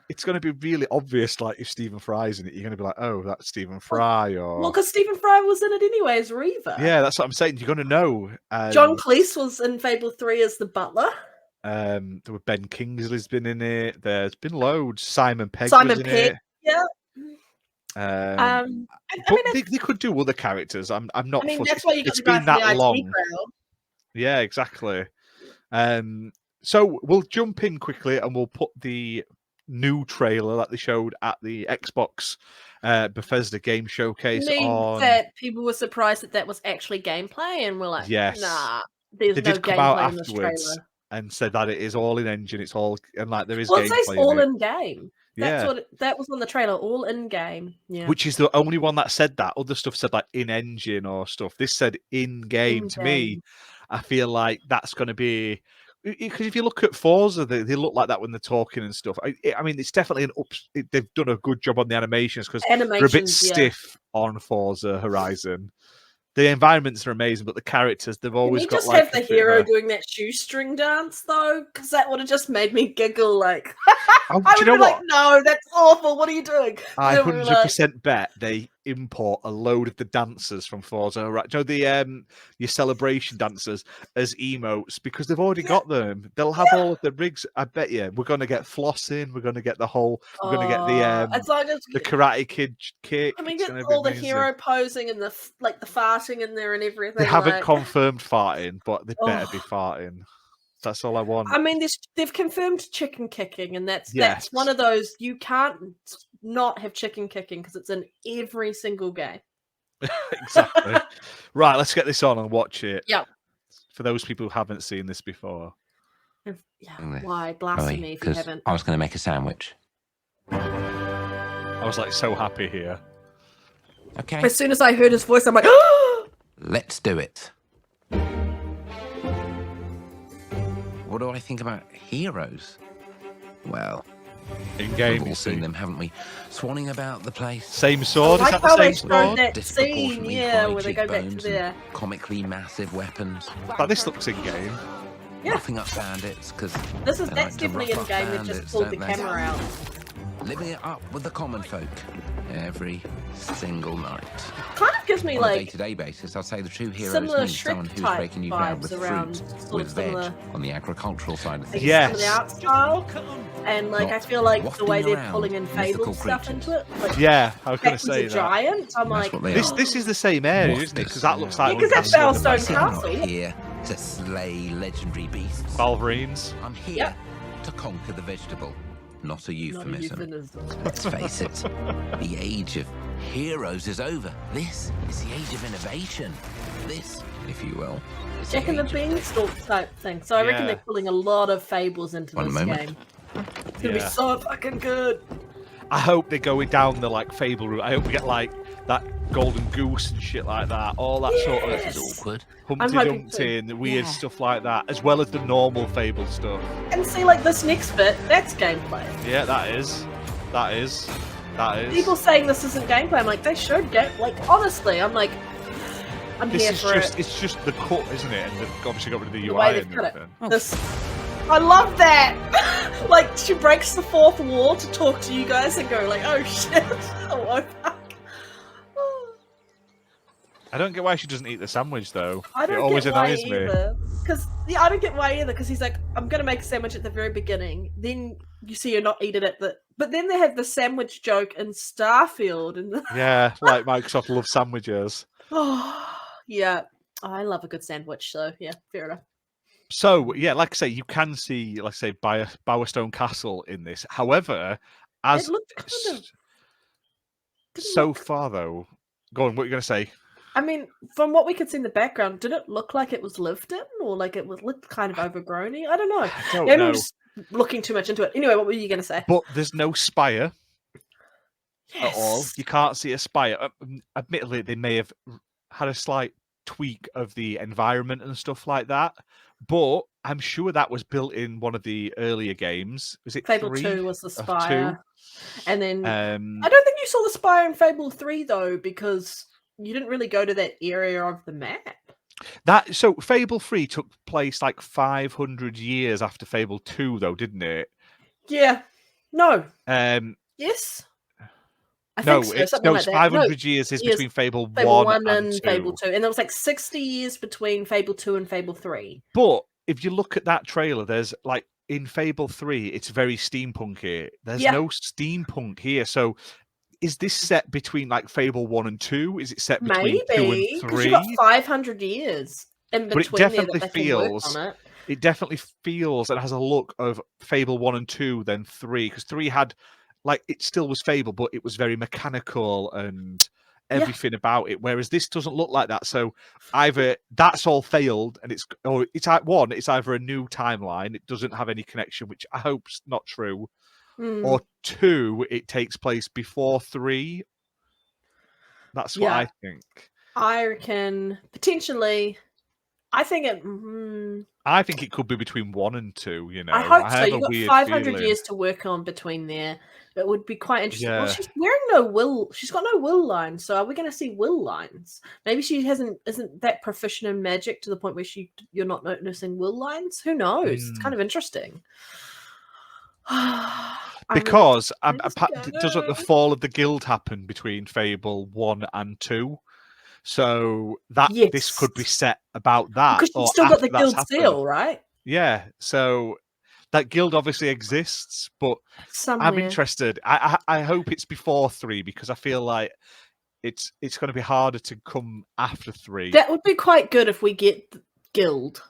It's going to be really obvious, like if Stephen Fry's in it, you're going to be like, "Oh, that's Stephen Fry," or Well, because Stephen Fry was in it anyway as Reaver. yeah, that's what I'm saying. You're going to know. John Cleese was in Fable 3 as the butler. There were Ben Kingsley's been in it. There's been loads. Simon Pegg Simon was in Pegg, it. yeah. But they could do other characters. I'm not. I mean, fussed. that's why you got It's the guy been from the that IT long. crowd. Yeah, exactly. So we'll jump in quickly and we'll put the new trailer that they showed at the Xbox Bethesda Game Showcase on. That people were surprised that was actually gameplay, and we're like, Yes. nah, there's They no did come out gameplay in this afterwards trailer. and said that it is all in engine. It's all and like there is Well, it gameplay says all in it. in game. That's Yeah. what that was on the trailer, all in game. Yeah. Which is the only one that said that. Other stuff said like in engine or stuff. This said in game. To me, I feel like that's going to be because if you look at Forza, they look like that when they're talking and stuff. I mean, it's definitely they've done a good job on the animations because they're a bit stiff on Forza Horizon. The environments are amazing, but the characters, they've always got like... Can we just have the hero doing that shoestring dance, though? Because that would have just made me giggle, like... Oh, I do would you know be what? like, no, that's awful, what are you doing? I 100% bet they import a load of the dancers from Forza. Right? You know, the your celebration dancers as emotes because they've already got them. They'll have all of the rigs. I bet you we're going to get flossing. We're going to get the whole. We're going to get as long as the Karate Kid kick. I mean, It's get gonna be all the amazing. hero posing and the farting in there and everything. They haven't like... confirmed farting, but they better be farting. That's all I want. I mean, they've confirmed chicken kicking, and that's one Yes. of those you can't not have chicken kicking because it's in every single game. Exactly. Right, let's get this on and watch it. Yep. For those people who haven't seen this before. Why blasphemy if you haven't? I was going to make a sandwich. I was like so happy here. Okay. As soon as I heard his voice, I'm like, Let's do it. What do I think about heroes? Well, In game, we've you all see. seen them, haven't we? Swanning about the place. Same sword? I Is like that how the they same showed sword? that scene, Disproportionately yeah, high where they go back to cheekbones their. and comically massive weapons. Like, this looks in game. Yeah. Roughing up bandits because That's definitely in game. They've just pulled the camera out. Living it up with the common folk every single night. Kind of gives me On a like day-to-day basis, I'd say the true hero similar is someone Shrek who's type breaking you down vibes with around fruit, sort with of veg, similar. on the agricultural side of I things. guess some Yes. of the art style, and like I Not feel like the wafting way they're around pulling in Fable mythical stuff creatures. into it. Like, Yeah, I was going to Jack was say a that. giant. I'm That's like, what they This are. this is the same area, isn't it? Because that looks like Yeah, 'cause that's Castle in the Bellstone Back. I'm not Castle. here to slay legendary beasts. Valverines. I'm here Yep. to conquer the vegetable, not a not a euphemism. euphemism. Let's face it, the age of heroes is over. This is the age of innovation. This, if you will, is Jack and the age of Beanstalk type thing. So I reckon Yeah. they're pulling a lot of Fables into One this moment. game. It's gonna be Yeah. so fucking good. I hope they're going down the like Fable route. I hope we get like that golden goose and shit like that. All that sort of This is awkward. Humpty hoping Dumpty and weird Yeah. stuff like that, as well as the normal Fable stuff. And see, like this next bit, that's gameplay. Yeah, that is. People saying this isn't gameplay, I'm like, they should get like honestly, I'm like, I'm This here is for just it. it's just the cut, isn't it? And they've obviously got rid of the The way UI they've and cut it. everything. This, I love that. Like she breaks the fourth wall to talk to you guys and go like, oh shit, oh fuck. I don't get why she doesn't eat the sandwich though. I don't it always get why annoys me. either. Because I don't get why either. Because he's like, I'm gonna make a sandwich at the very beginning. Then you see her not eat it at the. But then they have the sandwich joke in Starfield, and Yeah, like Microsoft loves sandwiches. oh yeah, I love a good sandwich. So yeah, fair enough. So yeah, like I say, you can see, like I say, Bowerstone Castle in this. However, as It looked kind of. didn't so look- far though, go on. What are you going to say? I mean, from what we could see in the background, did it look like it was lived in, or like it was looked kind of overgrowny? I don't know. I don't Maybe know. I'm just looking too much into it. Anyway, what were you going to say? But there's no spire at all. Yes. You can't see a spire. Admittedly, they may have had a slight tweak of the environment and stuff like that. But I'm sure that was built in one of the earlier games. Was it Fable 3? 2 was the Of 2? spire, and then Um, I don't think you saw the spire in Fable 3 though, because you didn't really go to that area of the map. so Fable 3 took place like 500 years after Fable 2, though, didn't it? Yeah. No. Um, Yes. I no, think so. it's, Something no, like it's that. 500 years is years- between Fable, Fable 1 and 2. Fable 2. And there was like 60 years between Fable 2 and Fable 3. But if you look at that trailer, there's like in Fable 3, it's very steampunky. There's Yeah. no steampunk here. So is this set between like Fable 1 and 2? Is it set between 2 Maybe. and Because 3? you got 500 years in But it between there definitely that they can work feels- on it. It definitely feels and has a look of Fable 1 and 2 than 3, because 3 had like it still was Fable, but it was very mechanical and Yeah. everything about it. Whereas this doesn't look like that. So either that's all failed, and it's either a new timeline, it doesn't have any connection, which I hope's not true, Hmm. or 2, it takes place before 3. That's what Yeah. I think. I reckon potentially. I think it. I think it could be between 1 and 2. You know, I hope so. have a You've got weird 500 feeling. years to work on between there. It would be quite interesting. Well, Yeah. she's wearing no will. She's got no will lines. So are we going to see will lines? Maybe she isn't that proficient in magic to the point where you're not noticing will lines. Who knows? It's kind of interesting. because Let's doesn't the go. fall of the guild happen between Fable 1 and 2? So that this could be Yes. set about that, Because you've or still got after the that's guild happened. seal, right? Yeah, so that guild obviously exists, but I'm Somewhere. interested. I hope it's before 3 because I feel like it's going to be harder to come after 3. That would be quite good if we get the guild.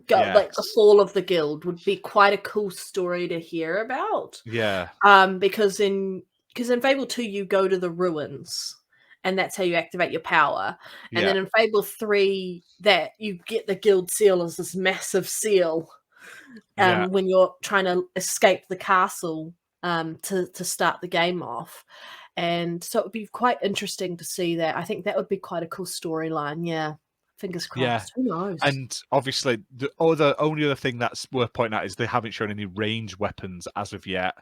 Like the Yes. fall of the guild would be quite a cool story to hear about. Yeah. Because in Fable 2 you go to the ruins and that's how you activate your power. And then in Fable 3 that you get the guild seal as this massive seal Yeah. when you're trying to escape the castle to start the game off. And so it would be quite interesting to see that. I think that would be quite a cool storyline. Yeah. Fingers crossed. Yeah. Who knows? And obviously, the only other thing that's worth pointing out is they haven't shown any ranged weapons as of yet.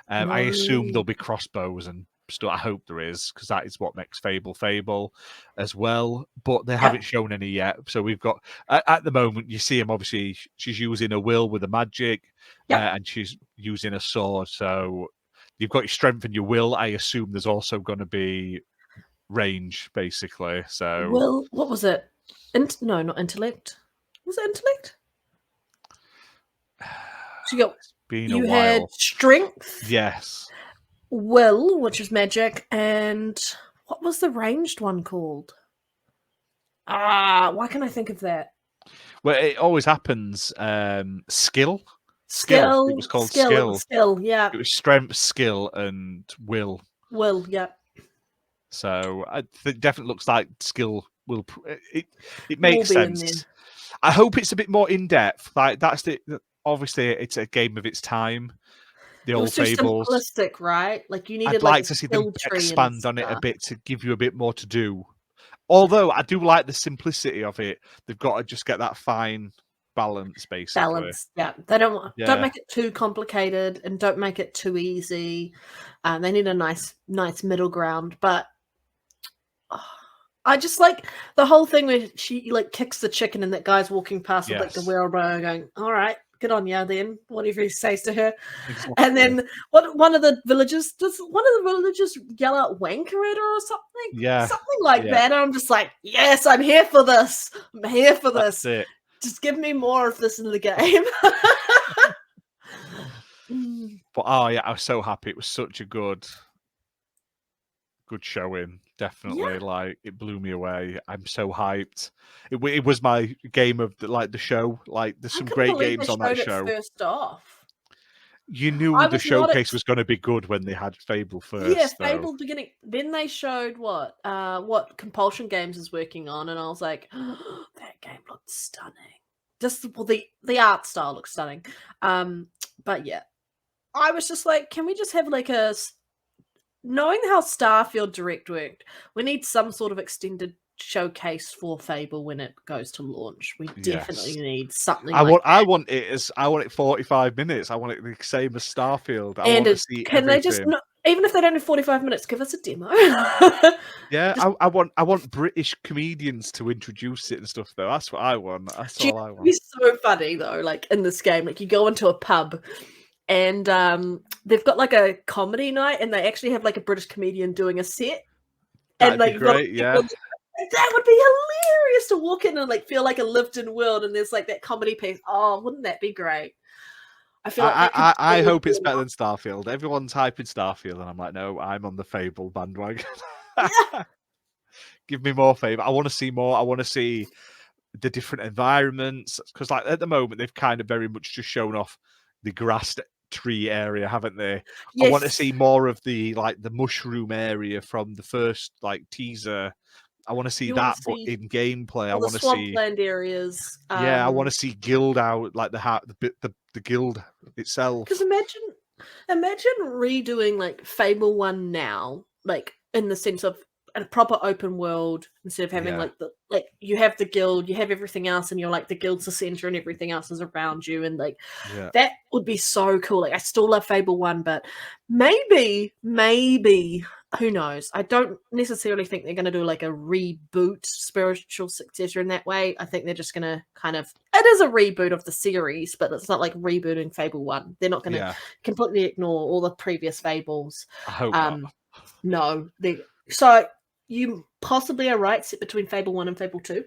I assume No. there'll be crossbows and stuff. I hope there is, because that is what makes Fable as well. But they haven't shown any yet. So we've got, at the moment, you see him, obviously, she's using a will with a magic, and she's using a sword. So you've got your strength and your will. I assume there's also going to be range, basically. So Will, what was it? No, not intellect. Was it intellect? So you had strength, Yes. will, which is magic, and what was the ranged one called? Why can't I think of that? Well, it always happens. Skill. Skill. It was called skill. skill. Yeah. It was strength, skill, and will. Will. Yeah. So it definitely looks like skill will. It Will makes be in sense. there. I hope it's a bit more in depth. Like that's obviously it's a game of its time. The It old was too Fables. simplistic, right? Like you needed I'd like like a to see them skill tree expand and on it a stuff. bit to give you a bit more to do. Although I do like the simplicity of it, they've got to just get that fine balance, basically. Balance, yeah. They don't make it too complicated and don't make it too easy. They need a nice middle ground. But I just like the whole thing where she like kicks the chicken and that guy's walking past with like the wheelbarrow going, "All right, good on you then," whatever he says to her. Exactly. And then one of the villagers yell out wanker at her or something? Yeah. Something like that. And I'm just like, yes, I'm here for this. I'm here for That's this. it. Just give me more of this in the game. But I was so happy. It was such a good showing. Definitely, like it blew me away. I'm so hyped. It was my game of the show. Like there's some great games on that show. First off, You knew the showcase was going to be good when they had Fable first. Yeah, Fable beginning. Then they showed what Compulsion Games is working on, and I was like, oh, that game looked stunning. Just the art style looks stunning. But yeah, I was just like, can we just have like knowing how Starfield Direct worked, we need some sort of extended showcase for Fable when it goes to launch. We definitely need something. I want it 45 minutes. I want it the same as Starfield. I want to see can everything. They just even if they don't have 45 minutes, give us a demo. Yeah, I want British comedians to introduce it and stuff though. That's what I want. That's all I want. It's so funny though, like in this game, like you go into a pub and they've got like a comedy night and they actually have like a British comedian doing a set. That'd be great, yeah. That would be hilarious to walk in and like feel like a lived-in world, and there's like that comedy piece. Oh, wouldn't that be great? I feel like I hope it's better than Starfield. Everyone's hyping Starfield, and I'm like, no, I'm on the Fable bandwagon. Yeah. Give me more Fable. I want to see more. I want to see the different environments, because like at the moment they've kind of very much just shown off the grass tree area, haven't they? Yes. I want to see more of the mushroom area from the first like teaser. I want to see but in gameplay. I want to see swampland areas. I want to see guild out, like the guild itself. Because imagine redoing like Fable 1 now, like in the sense of a proper open world instead of having like you have the guild, you have everything else, and you're like the guild's the center and everything else is around you, and like that would be so cool. Like I still love Fable 1, but maybe who knows? I don't necessarily think they're going to do like a reboot spiritual successor in that way. I think they're just going to kind of, it is a reboot of the series, but it's not like rebooting Fable 1. They're not going to Yeah, completely ignore all the previous Fables. I hope not. No. So you possibly are right, set between Fable 1 and Fable 2.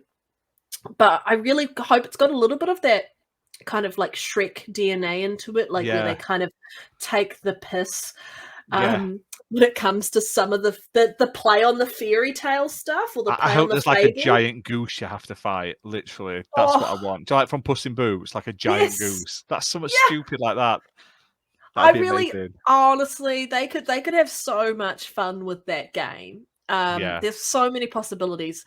But I really hope it's got a little bit of that kind of like Shrek DNA into it, like where Yeah. they kind of take the piss. Yeah. When it comes to some of the play on the fairy tale stuff, or the play I on hope the there's fable. like a giant goose you have to fight. Literally, that's what I want. Do you like from Puss in Boots? Like a giant Yes. goose. That's something Yeah. stupid like that. I That'd be really, amazing. honestly, they could have so much fun with that game. Yeah. There's so many possibilities.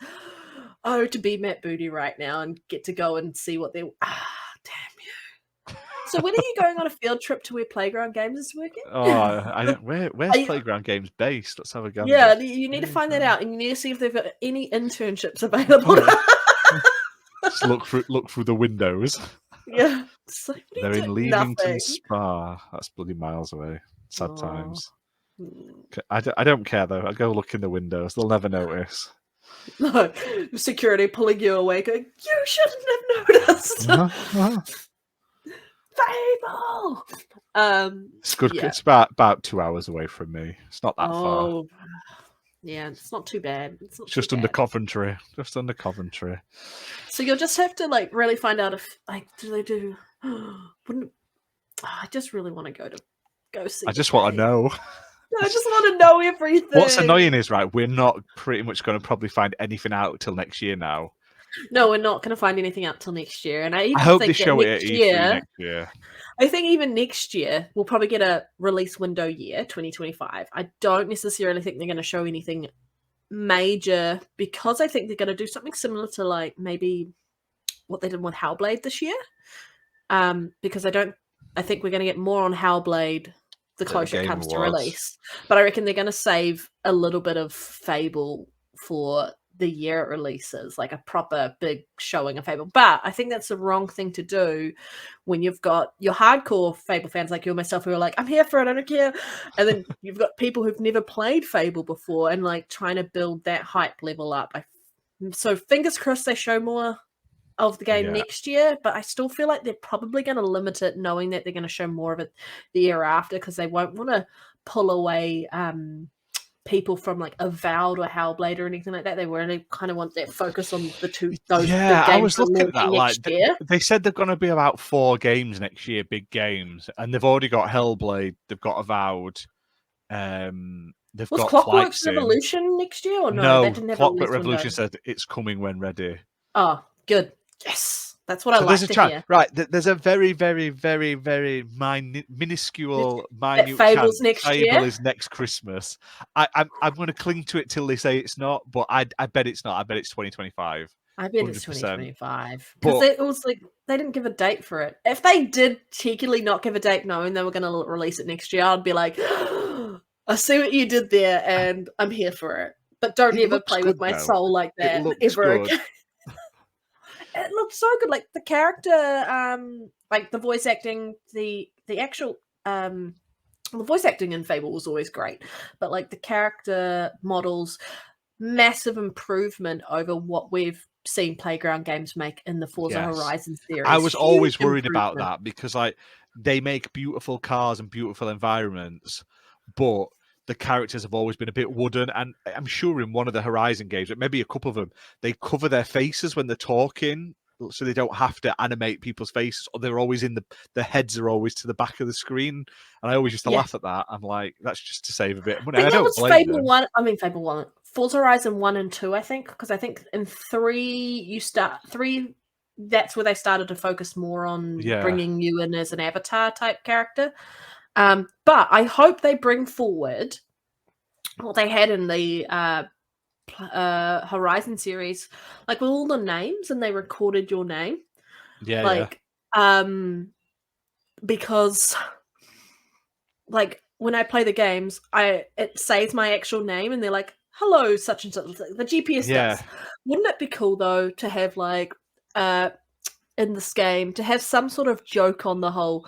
Oh, to be Matt Booty right now and get to go and see what they're. Damn you. So when are you going on a field trip to where Playground Games is working? Oh, I don't. Where's Are you- Playground Games based? Let's have a gander. Yeah, you need to find that out, and you need to see if they've got any internships available. Just look through the windows. Yeah. So what are They're you in doing? Leamington Nothing. Spa. That's bloody miles away. Sad Aw. times. Mm. I don't care though. I go look in the windows. They'll never notice. No, security pulling you away, going, "You shouldn't have noticed." Fable. It's good. Yeah. It's about 2 hours away from me. It's not that far. Oh, yeah, it's not too bad. It's not Just too under bad. Coventry. Just under Coventry. So you'll just have to like really find out if like do they do? Wouldn't I just really want to go see? I just want to know. I just want to know everything. What's annoying is, right, we're not pretty much going to probably find anything out till next year now. No, we're not going to find anything out till next year, and I even I hope think they show that it at next E3 year. next year. I think even next year we'll probably get a release window year, 2025. I don't necessarily think they're going to show anything major because I think they're going to do something similar to like maybe what they did with Hellblade this year. Because I think we're going to get more on Hellblade the closer it Game comes to Awards. release. But I reckon they're going to save a little bit of Fable for the year it releases, like a proper big showing of Fable. But I think that's the wrong thing to do when you've got your hardcore Fable fans like you and myself who are like, I'm here for it, I don't care. And then you've got people who've never played Fable before and like trying to build that hype level up. So fingers crossed they show more of the game next year, but I still feel like they're probably going to limit it, knowing that they're going to show more of it the year after, because they won't want to pull away people from like Avowed or Hellblade or anything like that. They really kind of want that focus on those big games. I was looking at that. Like next year. they said they're going to be about 4 games next year, big games, and they've already got Hellblade. They've got Avowed. They've Was got Clockwork Flight Sim. Revolution next year or no? No, That didn't have Clockwork a Revolution release said it's coming when ready. Oh, good. Yes, that's what I like There's a to chance, hear. right? There's a very, very, very, very minuscule, minute Fable's chance next Fable year? is next Christmas. I'm going to cling to it till they say it's not, but I bet it's not. I bet it's 2025. I bet it's 100%. 2025 But- because it was like they didn't give a date for it. If they did cheekily not give a date, knowing they were going to release it next year, I'd be like, I see what you did there, and I'm here for it. But don't It ever looks play good, with my though. soul like that looks ever good. again. It looks so good. Like the character, like the voice acting, the actual the voice acting in Fable was always great, but like the character models, massive improvement over what we've seen Playground Games make in the Forza Yes. Horizon series. I was always Huge worried about improvement. that because like they make beautiful cars and beautiful environments, but the characters have always been a bit wooden. And I'm sure in one of the Horizon games, maybe a couple of them, they cover their faces when they're talking, so they don't have to animate people's faces, or they're always in the heads are always to the back of the screen. And I always used to laugh at that. I'm like, that's just to save a bit of money. I think I that don't was blame Fable them. 1. I mean, Fable 1. Forza Horizon 1 and 2, I think, because I think in 3, 3, that's where they started to focus more on bringing you in as an avatar type character. But I hope they bring forward what they had in the Horizon series, like with all the names, and they recorded your name. Because like when I play the games, it says my actual name, and they're like, "Hello, such and such." The GPS does. Wouldn't it be cool though to have like in this game to have some sort of joke on the whole?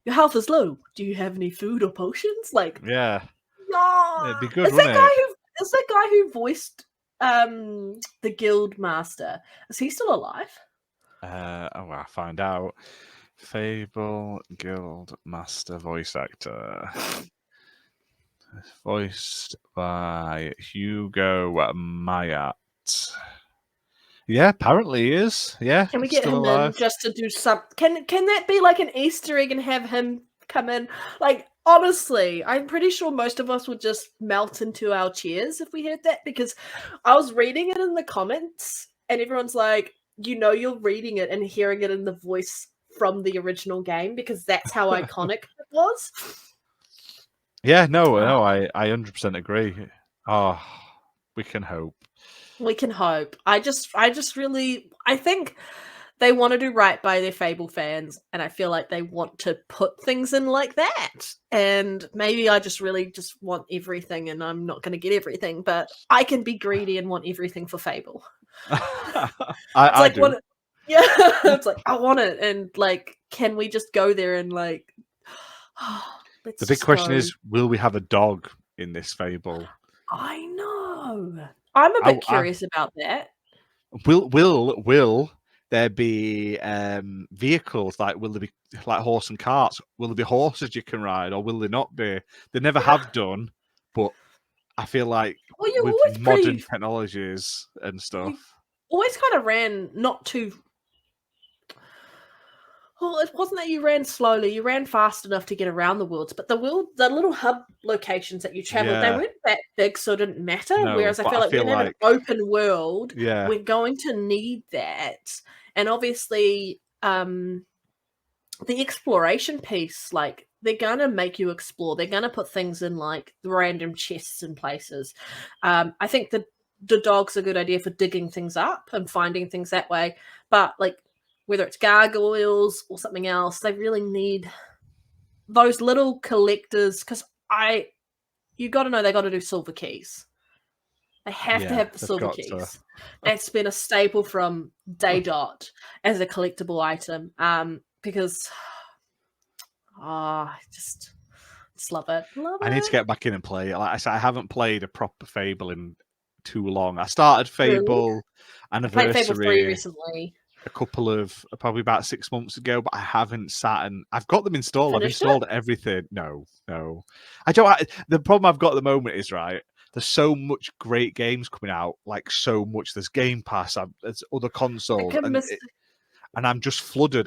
Your health is low. Do you have any food or potions? Like, Yeah. It'd be good, Is wouldn't it? that guy who voiced the guild master? Is he still alive? I'll find out. Fable Guild Master voice actor. Voiced by Hugo Mayat. Yeah, apparently he is. Yeah, Can we he's get still him alive. in just to do some? Can that be like an Easter egg and have him come in? Like honestly, I'm pretty sure most of us would just melt into our chairs if we heard that, because I was reading it in the comments and everyone's like, you're reading it and hearing it in the voice from the original game because that's how iconic it was. Yeah, no, I 100% agree. Oh, we can hope. We can hope. I think they want to do right by their Fable fans, and I feel like they want to put things in like that. And maybe I just really just want everything, and I'm not going to get everything, but I can be greedy and want everything for Fable. I do. Yeah, it's like I want it, and like, can we just go there and like? The big question is, will we have a dog in this Fable? I know. I'm a bit curious about that. Will there be vehicles, like will there be like horse and carts? Will there be horses you can ride, or will there not be? They never have done, but I feel like with modern technologies and stuff, always kind of ran not too. Well, it wasn't that you ran slowly; you ran fast enough to get around the worlds. But the little hub locations that you traveled, they weren't that big, so it didn't matter. No, Whereas I feel like when we have an open world, we're going to need that. And obviously, the exploration piece, like they're gonna make you explore. They're gonna put things in like random chests and places. I think the dog's a good idea for digging things up and finding things that way. But like, whether it's gargoyles or something else, they really need those little collectors, because you got to know they got to do silver keys. They have to have the silver keys. That's been a staple from day dot as a collectible item, because I just love it. I need to get back in and play it. Like I said, I haven't played a proper Fable in too long. I started Fable Anniversary. I played Fable 3 recently. A couple of probably about 6 months ago, but I haven't sat and I've got them installed. I've installed everything. No, I don't. The problem I've got at the moment is there's so much great games coming out, like so much. There's Game Pass, there's other consoles, and I'm just flooded.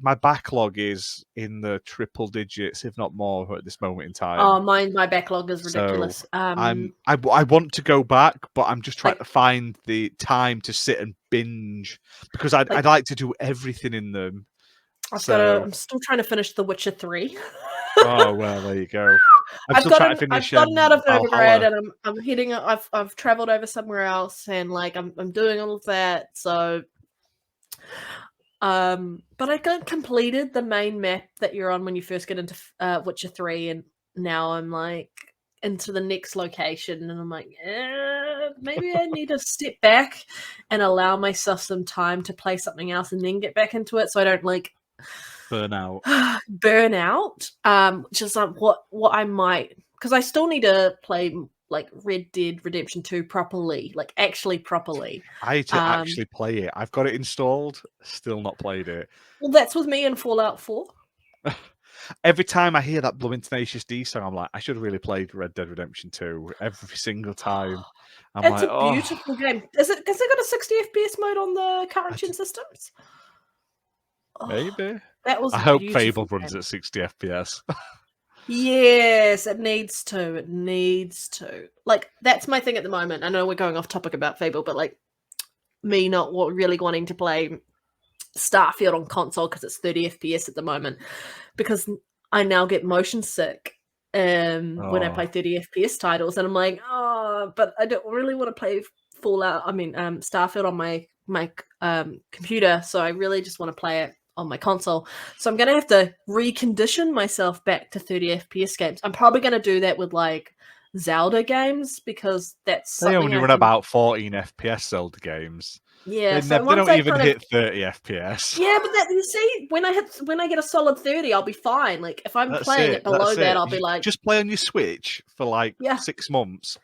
My backlog is in the triple digits, if not more, at this moment in time. Oh, my backlog is ridiculous. So I want to go back, but I'm just trying to find the time to sit and binge, because I'd like to do everything in them. I'm still trying to finish The Witcher 3. Oh well, there you go. I've gotten out of Novigrad, and I'm heading. I've traveled over somewhere else, and like I'm doing all of that. So. But I completed the main map that you're on when you first get into Witcher 3, and now I'm like into the next location, and I'm like, maybe I need to step back and allow myself some time to play something else and then get back into it, so I don't like burn out. Which is what I might, because I still need to play like Red Dead Redemption 2 properly, like actually properly. I actually play it. I've got it installed, still not played it. Well, that's with me in Fallout 4. Every time I hear that blooming Tenacious D song, I'm like, I should have really played Red Dead Redemption 2 every single time. It's a beautiful game. Has it got a 60 FPS mode on the current gen systems? Maybe. I hope Fable runs at 60 FPS. Yes, it needs to. It needs to. Like, that's my thing at the moment. I know we're going off topic about Fable, but like me not really wanting to play Starfield on console because it's 30 FPS at the moment, because I now get motion sick when I play 30 FPS titles, and I'm like, but I don't really want to play Starfield on my computer, so I really just want to play it on my console. So I'm gonna have to recondition myself back to 30 FPS games. I'm probably gonna do that with like Zelda games because that's They something only I run can. about 14 FPS Zelda games. Yeah, They, so they once don't I even kind of. hit 30 FPS. Yeah, but that you see, when I get a solid 30, I'll be fine. Like if I'm That's playing it. it below That's that, it. I'll be You like, just play on your Switch for like yeah, 6 months.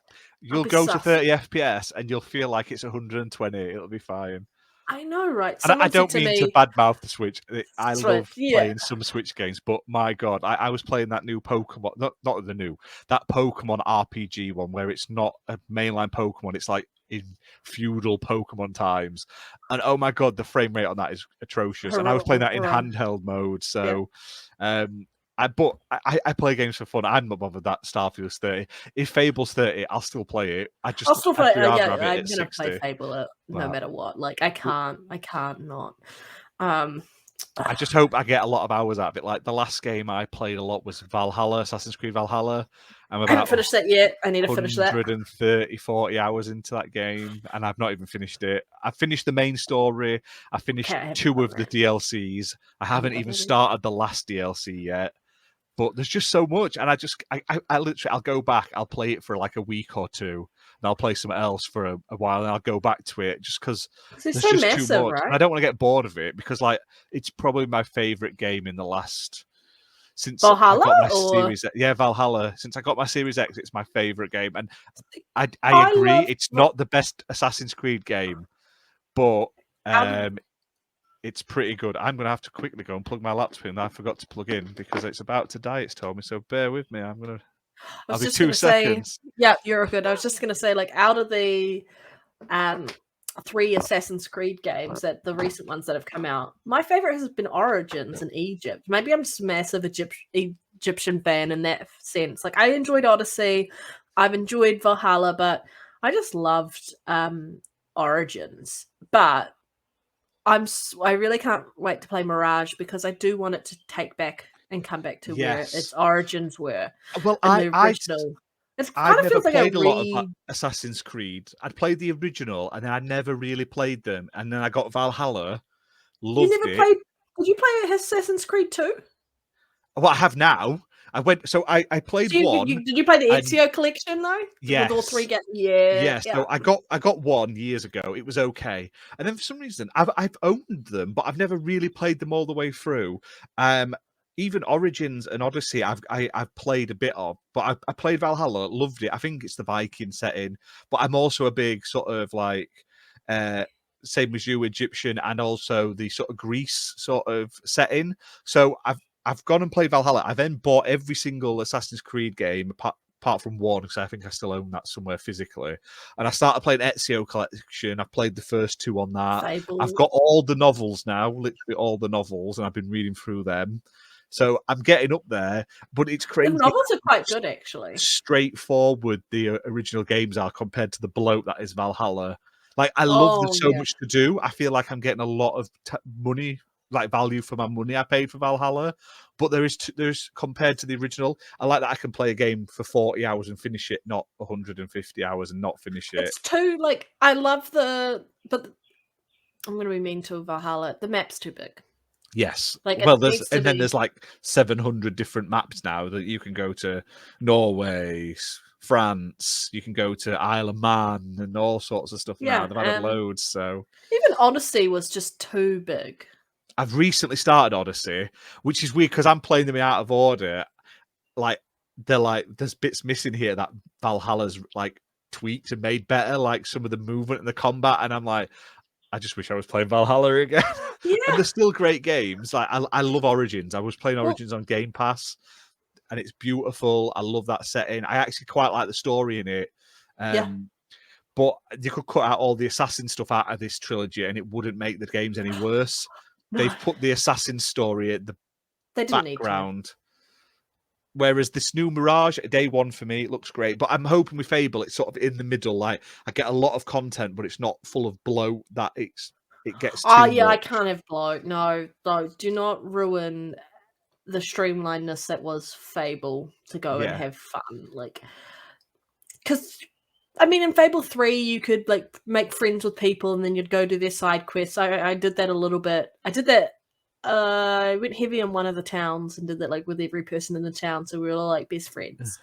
I'll You'll be go to sus. 30 FPS and you'll feel like it's 120. It'll be fine. I know, right? And I Someone said don't to mean to me, badmouth the Switch. I Switch, love yeah, playing some Switch games, but my God, I was playing that new Pokemon, not the new, that Pokemon RPG one where it's not a mainline Pokemon, it's like in feudal Pokemon times. And oh my God, the frame rate on that is atrocious. And I was playing that in handheld mode. So, I play games for fun. I'm not bothered that Starfield's 30. If Fable's 30, I'll still play it. I'll still play. I'd rather Yeah, have it I'm at gonna play 60. Fable no But matter what. Like I can't not. Um, I just hope I get a lot of hours out of it. Like the last game I played a lot was Valhalla, Assassin's Creed Valhalla. I'm I haven't about finished that yet. I need to finish that. 130, 40 hours into that game, and I've not even finished it. I finished the main story. I finished Okay, I haven't 2 done of the that. DLCs. I haven't done even that either. started the last DLC yet. But there's just so much, and I literally, I'll go back, I'll play it for like a week or two, and I'll play something else for a while, and I'll go back to it just because 'Cause it's there's so just too massive, much, and right? I don't want to get bored of it because like it's probably my favorite game in the last since I Valhalla got my or Series X. Yeah, Valhalla. Since I got my Series X, it's my favorite game, and I I agree, love. it's not the best Assassin's Creed game, but Out of it's pretty good. I'm going to have to quickly go and plug my laptop in. I forgot to plug in because it's about to die, it's told me. So bear with me. I I'll was be just 2 gonna say, seconds. yeah, you're good. I was just gonna say, like, out of the um 3 Assassin's Creed games that the recent ones that have come out, my favorite has been Origins in Egypt. Maybe I'm just a massive Egyptian fan in that sense. Like, I enjoyed Odyssey, I've enjoyed Valhalla, but I just loved Origins. But I really can't wait to play Mirage because I do want it to take back and come back to where its Yes. origins were Well, in the original. It I'd kind of never feels like a played a lot of Assassin's Creed. I'd played the original and then I never really played them. And then I got Valhalla, You loved never it. played? Did you play Assassin's Creed 2? What I have now, I played one. Did you play the And Ezio collection though? With all 3 yes. games? Yeah, Yeah, yeah. so I got one years ago. It was okay, and then for some reason I've owned them, but I've never really played them all the way through. Even Origins and Odyssey, I've played a bit of, but I played Valhalla, loved it. I think it's the Viking setting, but I'm also a big sort of like same as you, Egyptian, and also the sort of Greece sort of setting. So I've gone and played Valhalla. I then bought every single Assassin's Creed game apart from one, because I think I still own that somewhere physically. And I started playing Ezio Collection. I've played the first 2 on that. Fable. I've got all the novels now, literally all the novels, and I've been reading through them. So I'm getting up there, but it's The crazy novels are quite good actually. straightforward the original games are compared to the bloat that is Valhalla. Like I love Oh there's so yeah. much to do. I feel like I'm getting a lot of money, like value for my money I paid for Valhalla. But there's compared to the original, I like that I can play a game for 40 hours and finish it, not 150 hours and not finish it. It's too like I love but I'm gonna be mean to Valhalla. The map's too big. Yes. Like it Well, needs to be. there's like 700 different maps now that you can go to Norway, France, you can go to Isle of Man and all sorts of stuff now. Yeah, They've added loads, so even Odyssey was just too big. I've recently started Odyssey, which is weird because I'm playing them out of order. Like they're like there's bits missing here that Valhalla's like tweaked and made better, like some of the movement and the combat, and I'm like, I just wish I was playing Valhalla again. And Yeah. they're still great games. Like I love Origins. I was playing Well, Origins on Game Pass, and it's beautiful. I love that setting. I actually quite like the story in it. yeah. But you could cut out all the assassin stuff out of this trilogy, and it wouldn't make the games any worse. No, They've put the assassin story at the they didn't need to. background. Whereas this new Mirage, day one for me, it looks great. But I'm hoping with Fable, it's sort of in the middle. Like I get a lot of content, but it's not full of bloat that it gets too Oh yeah, I much. can't have bloat. No, do not ruin the streamlinedness that was Fable to go and Yeah. have fun. Like, because I mean, in Fable 3, you could like make friends with people, and then you'd go do their side quests. I did that a little bit. I did that I went heavy on one of the towns and did that like with every person in the town, so we were all like best friends.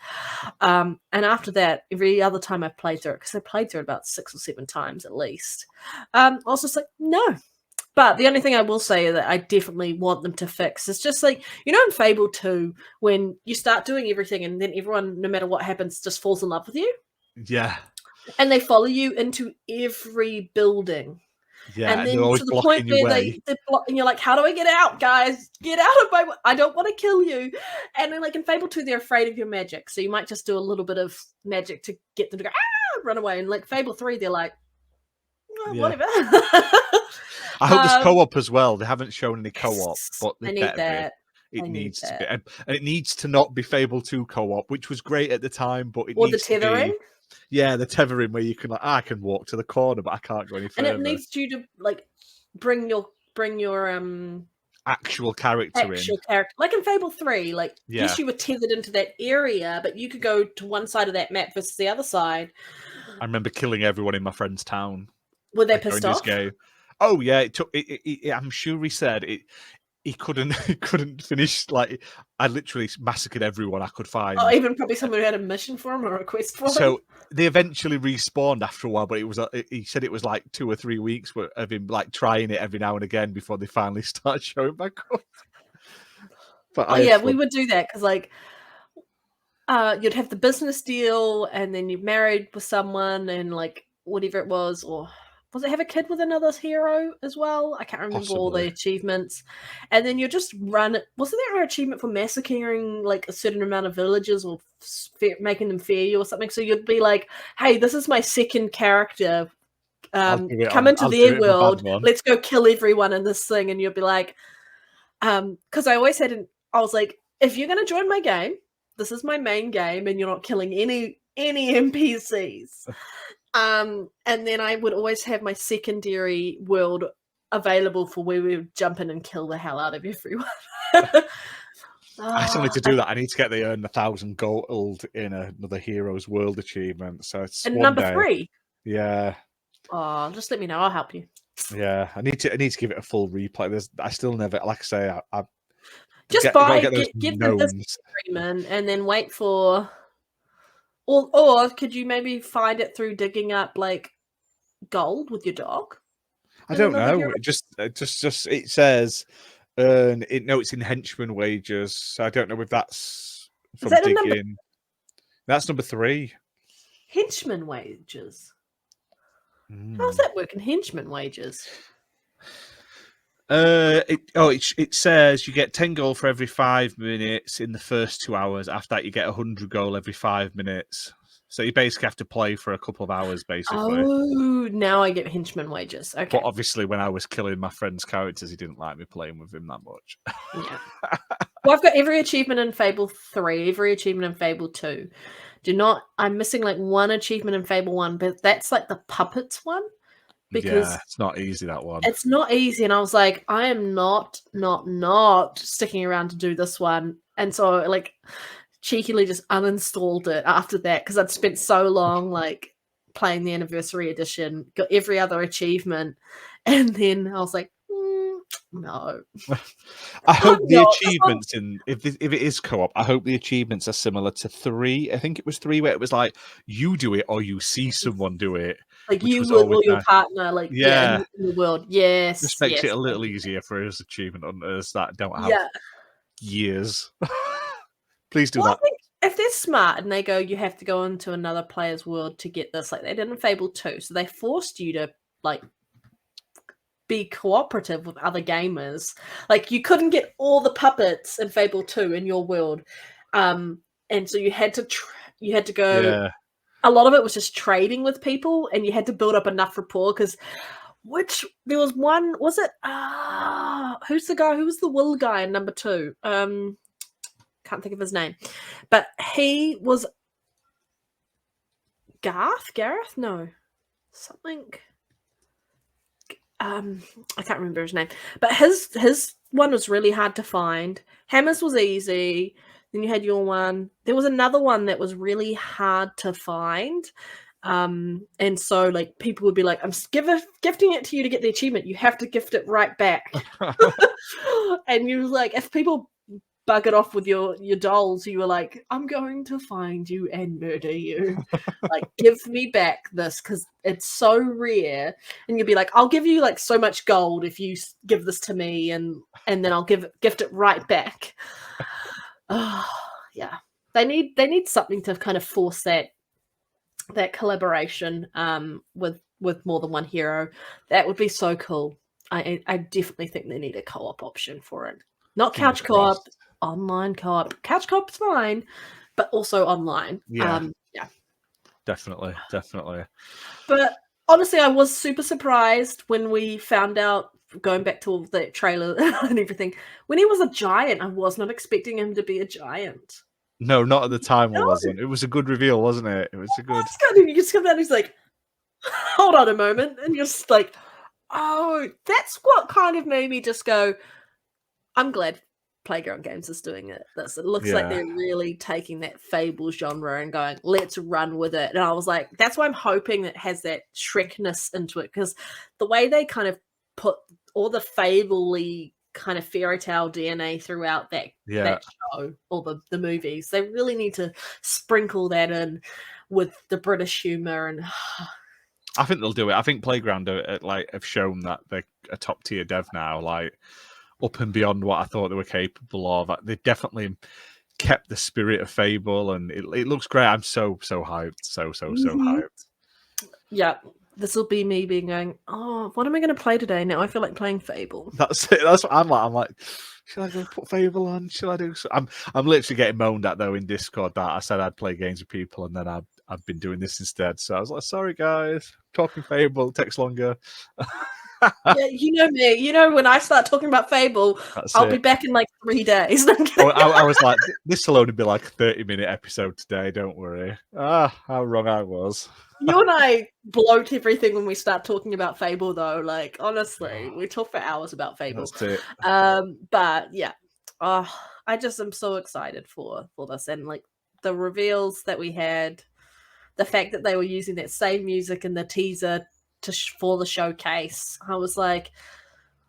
And after that, every other time I played through it, because I played through it about 6 or 7 times at least, I was just like, no. But the only thing I will say that I definitely want them to fix is just like, you know, in Fable 2, when you start doing everything and then everyone, no matter what happens, just falls in love with you. Yeah. And they follow you into every building. Yeah, And and then they're always to the blocking point your where way. they're blocking, you're like, how do I get out, guys? Get out of my way. I don't want to kill you. And then, like in Fable 2, they're afraid of your magic. So you might just do a little bit of magic to get them to go, run away. And like Fable 3, they're like, Yeah. whatever. I hope there's co-op as well. They haven't shown any co-op, yes, but I they need better that. be. It I need needs to that. be, and it needs to not be Fable 2 co-op, which was great at the time, but it Or the needs to tethering. be. Yeah, the tethering where you can like, I can walk to the corner, but I can't go any And further. it needs you to like bring your actual character actual character, like in Fable 3. Like, yes, you were tethered into that area, but you could go to one side of that map versus the other side. I remember killing everyone in my friend's town. Were they like, pissed during this off? game. Oh yeah, it took. I'm sure he said it. He couldn't finish. Like, I literally massacred everyone I could find. Oh, even probably someone who had a mission for him or a quest for him. So they eventually respawned after a while, but it was he said it was like 2 or 3 weeks of him like trying it every now and again before they finally start showing back up. But yeah, we would do that because like you'd have the business deal and then you're married with someone and like whatever it was, or was it have a kid with another hero as well? I can't remember all the achievements. And then you just run it. Wasn't there an achievement for massacring like a certain amount of villages or making them fear you or something? So you'd be like, hey, this is my second character. Come into their world. Let's go kill everyone in this thing. And you'd be like, because I always I was like, if you're going to join my game, this is my main game and you're not killing any NPCs. And then I would always have my secondary world available for where we would jump in and kill the hell out of everyone. I still need to do that. I need to get the earn 1,000 gold in another Heroes World achievement. So it's number 3. Yeah. Oh, just let me know. I'll help you. Yeah, I need to give it a full replay. I still never, like I say, I just get the agreement and then wait for. Or could you maybe find it through digging up like gold with your dog? I don't know. It just it says it's in henchman wages. So I don't know if that's from digging. That's number 3. Henchman wages. How's that work in henchman wages? It says you get 10 gold for every 5 minutes in the first 2 hours. After that, you get 100 gold every 5 minutes. So you basically have to play for a couple of hours, basically. Oh, now I get henchman wages. Okay. But obviously, when I was killing my friend's characters, he didn't like me playing with him that much. Yeah. Well, I've got every achievement in Fable 3, every achievement in Fable 2. I'm missing like one achievement in Fable 1, but that's like the puppets one. Because it's not easy, that one. It's not easy. And I was like, I am not sticking around to do this one. And so like cheekily just uninstalled it after that because I'd spent so long like playing the anniversary edition, got every other achievement. And then I was like, no. I hope the achievements if it is co-op, I hope the achievements are similar to 3. I think it was 3 where it was like you do it or you see someone do it. Like you would or your partner, like in the world. Yes. Just makes it a little easier for us achievement hunters that don't have years. Please do that. I think if they're smart and they go, you have to go into another player's world to get this, like they did in Fable 2. So they forced you to like be cooperative with other gamers. Like you couldn't get all the puppets in Fable 2 in your world. And so you had to go. Yeah. A lot of it was just trading with people, and you had to build up enough rapport because there was one, was it? Who's the guy? Who was the Will guy in number 2? Can't think of his name, but he was Gareth? No, something. I can't remember his name, but his one was really hard to find. Hammer's was easy. Then you had your one. There was another one that was really hard to find. And so like people would be like, I'm gifting it to you to get the achievement. You have to gift it right back. And you like, if people buggered off with your dolls, you were like, I'm going to find you and murder you. Like, give me back this because it's so rare. And you'll be like, I'll give you like so much gold if you give this to me, and then I'll gift it right back. Oh, yeah. They need something to kind of force that collaboration with more than one hero. That would be so cool. I definitely think they need a co-op option for it. Not couch co-op, online co-op. Couch co-op's fine, but also online. Yeah. Yeah. Definitely. But honestly, I was super surprised when we found out, going back to all the trailer and everything, when he was a giant. I was not expecting him to be a giant. No, not at the time. It wasn't. It was a good reveal, wasn't it? It was a good. You just come down and he's like, hold on a moment. And you're just like, oh, that's what kind of made me just go, I'm glad Playground Games is doing this. It looks like they're really taking that Fable genre and going, let's run with it. And I was like, that's why I'm hoping it has that Shrekness into it, because the way they kind of put all the Fable-y kind of fairy tale DNA throughout that show or the movies, they really need to sprinkle that in with the British humor. And I think they'll do it. I think Playground have shown that they're a top tier dev now, like up and beyond what I thought they were capable of. They definitely kept the spirit of Fable, and it looks great. I'm so hyped, so hyped. Yeah, this will be me being going, oh, what am I going to play today? Now I feel like playing Fable. That's it. That's what I'm like. I'm like, should I go put Fable on? Should I do? I'm literally getting moaned at though in Discord that I said I'd play games with people, and then I've been doing this instead. So I was like, sorry guys, talking Fable takes longer. Yeah, you know me. You know, when I start talking about Fable, I'll be back in like 3 days. I was like, this will only be like a 30-minute episode today. Don't worry. How wrong I was. You and I bloat everything when we start talking about Fable, though. Like, honestly, we talk for hours about Fable. That's it. But yeah, I just am so excited for this, and like the reveals that we had, the fact that they were using that same music in the teaser for the showcase. I was like,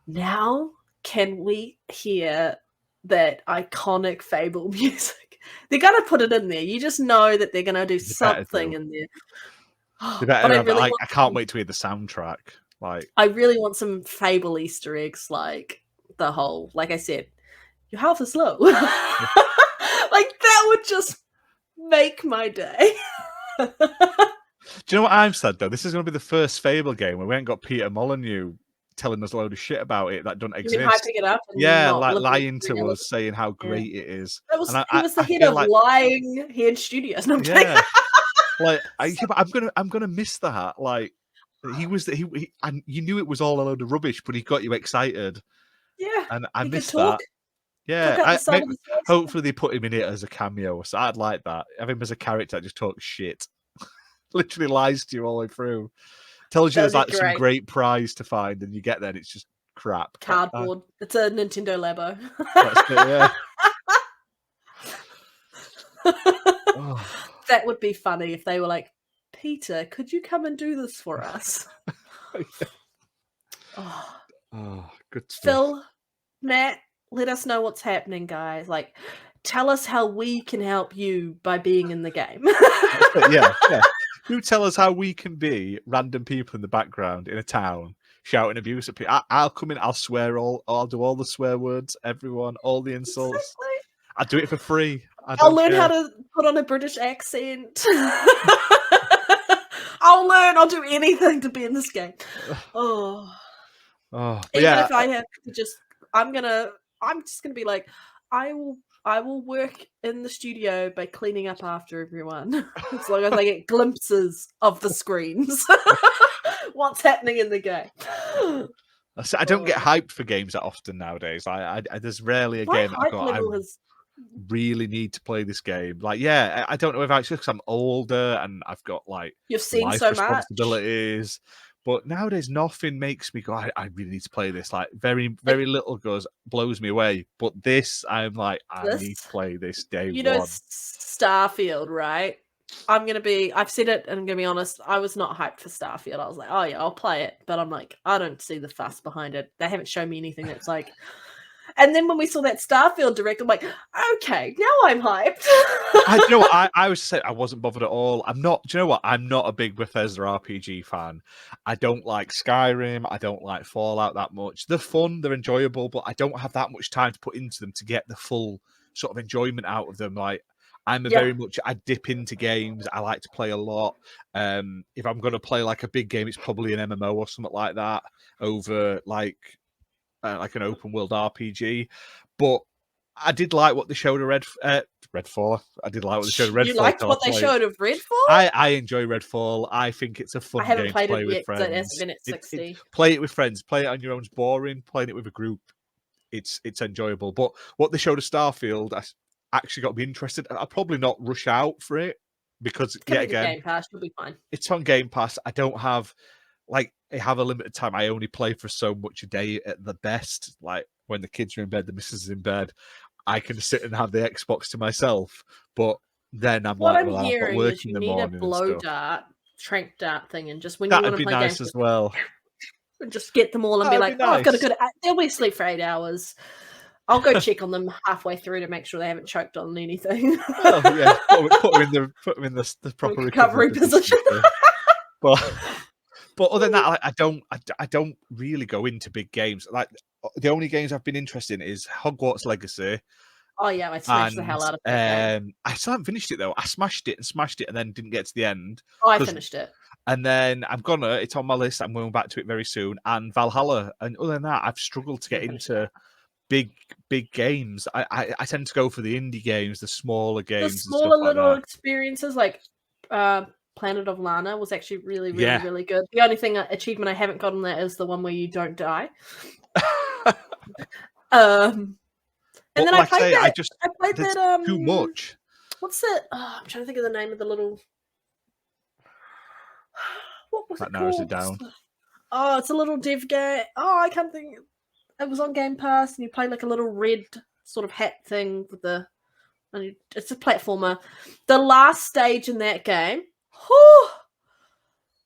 now can we hear that iconic Fable music? They're gonna put it in there. You just know that they're gonna do something in there. I can't wait to hear the soundtrack. Like, I really want some Fable Easter eggs, like the whole, like I said, your health is low. Like that would just make my day. Do you know what I'm sad though? This is going to be the first Fable game where we ain't got Peter Molyneux telling us a load of shit about it that doesn't exist. Hyping it up, and like lying to us, saying how great it is. He was the head of lying head studios. No, like I'm gonna miss that. Like he and you knew it was all a load of rubbish, but he got you excited. Yeah, and I missed that. Yeah, hopefully they put him in it as a cameo. So I'd like that. Have him as a character that just talks shit. Literally lies to you all the way through. Tells you there's like some great prize to find, and you get there and it's just crap. Cardboard. It's a Nintendo Labo. That's it, yeah. That would be funny if they were like, Peter, could you come and do this for us? Good stuff. Phil, Matt, let us know what's happening, guys. Like, tell us how we can help you by being in the game. Yeah. You tell us how we can be random people in the background in a town shouting abuse at people. I'll come in, I'll do all the swear words, everyone, all the insults. Exactly. I'll do it for free. I'll learn how to put on a British accent. I'll do anything to be in this game. Even if I have to I'm just gonna be like, I will work in the studio by cleaning up after everyone. As long as I get glimpses of the screens. What's happening in the game. I don't get hyped for games that often nowadays. There's rarely a game that I really need to play this game. Like, I don't know if it's just because I'm older and I've got like you've seen life so responsibilities. Much. But nowadays, nothing makes me go, I really need to play this. Like, very, very little blows me away. But this, I'm like, I need to play this day one. You know, Starfield, right? I've said it and I'm gonna be honest, I was not hyped for Starfield. I was like, oh yeah, I'll play it. But I'm like, I don't see the fuss behind it. They haven't shown me anything that's like. And then when we saw that Starfield direct, I'm like, okay, now I'm hyped. I was saying I wasn't bothered at all. I'm not. Do you know what? I'm not a big Bethesda RPG fan. I don't like Skyrim. I don't like Fallout that much. They're fun. They're enjoyable, but I don't have that much time to put into them to get the full sort of enjoyment out of them. Like I'm very much. I dip into games. I like to play a lot. If I'm going to play like a big game, it's probably an MMO or something like that over like an open world RPG. But I did like what they showed of Redfall. I did like what they showed of Redfall. You liked what they showed of Redfall? I enjoy Redfall. I think it's a fun game to play with friends. It hasn't been at 60. Play it with friends. Play it on your own's boring. Playing it with a group, it's enjoyable. But what they showed of Starfield, I actually got me interested. I'll probably not rush out for it because yet again, Game Pass, you'll be fine. It's on Game Pass. I don't have I have a limited time. I only play for so much a day at the best. Like when the kids are in bed, the missus is in bed, I can sit and have the Xbox to myself. But then I've got work in the morning. You need a blow dart, trank dart thing, and just when that'd you want to be play nice games, as well. Just get them all and be like, I've got a good. They'll be asleep for 8 hours. I'll go check on them halfway through to make sure they haven't choked on anything. Oh yeah, put them in the proper recovery position. But other than that, I don't really go into big games. Like the only games I've been interested in is Hogwarts Legacy. Oh yeah, I smashed the hell out of that game. I still haven't finished it though. I smashed it and then didn't get to the end. Oh, I finished it. And then it's on my list. I'm going back to it very soon. And Valhalla. And other than that, I've struggled to get into big games. I tend to go for the indie games, the smaller games, the smaller little like experiences like Planet of Lana was actually really good. The only achievement I haven't gotten there is the one where you don't die. And then I played that. I played that. Too much. What's that? Oh, I'm trying to think of the name of the little. What was it narrows called? it down. Oh, it's a little dev game. Oh, I can't think. It was on Game Pass, and you play like a little red sort of hat thing with the. And it's a platformer. The last stage in that game. Whew,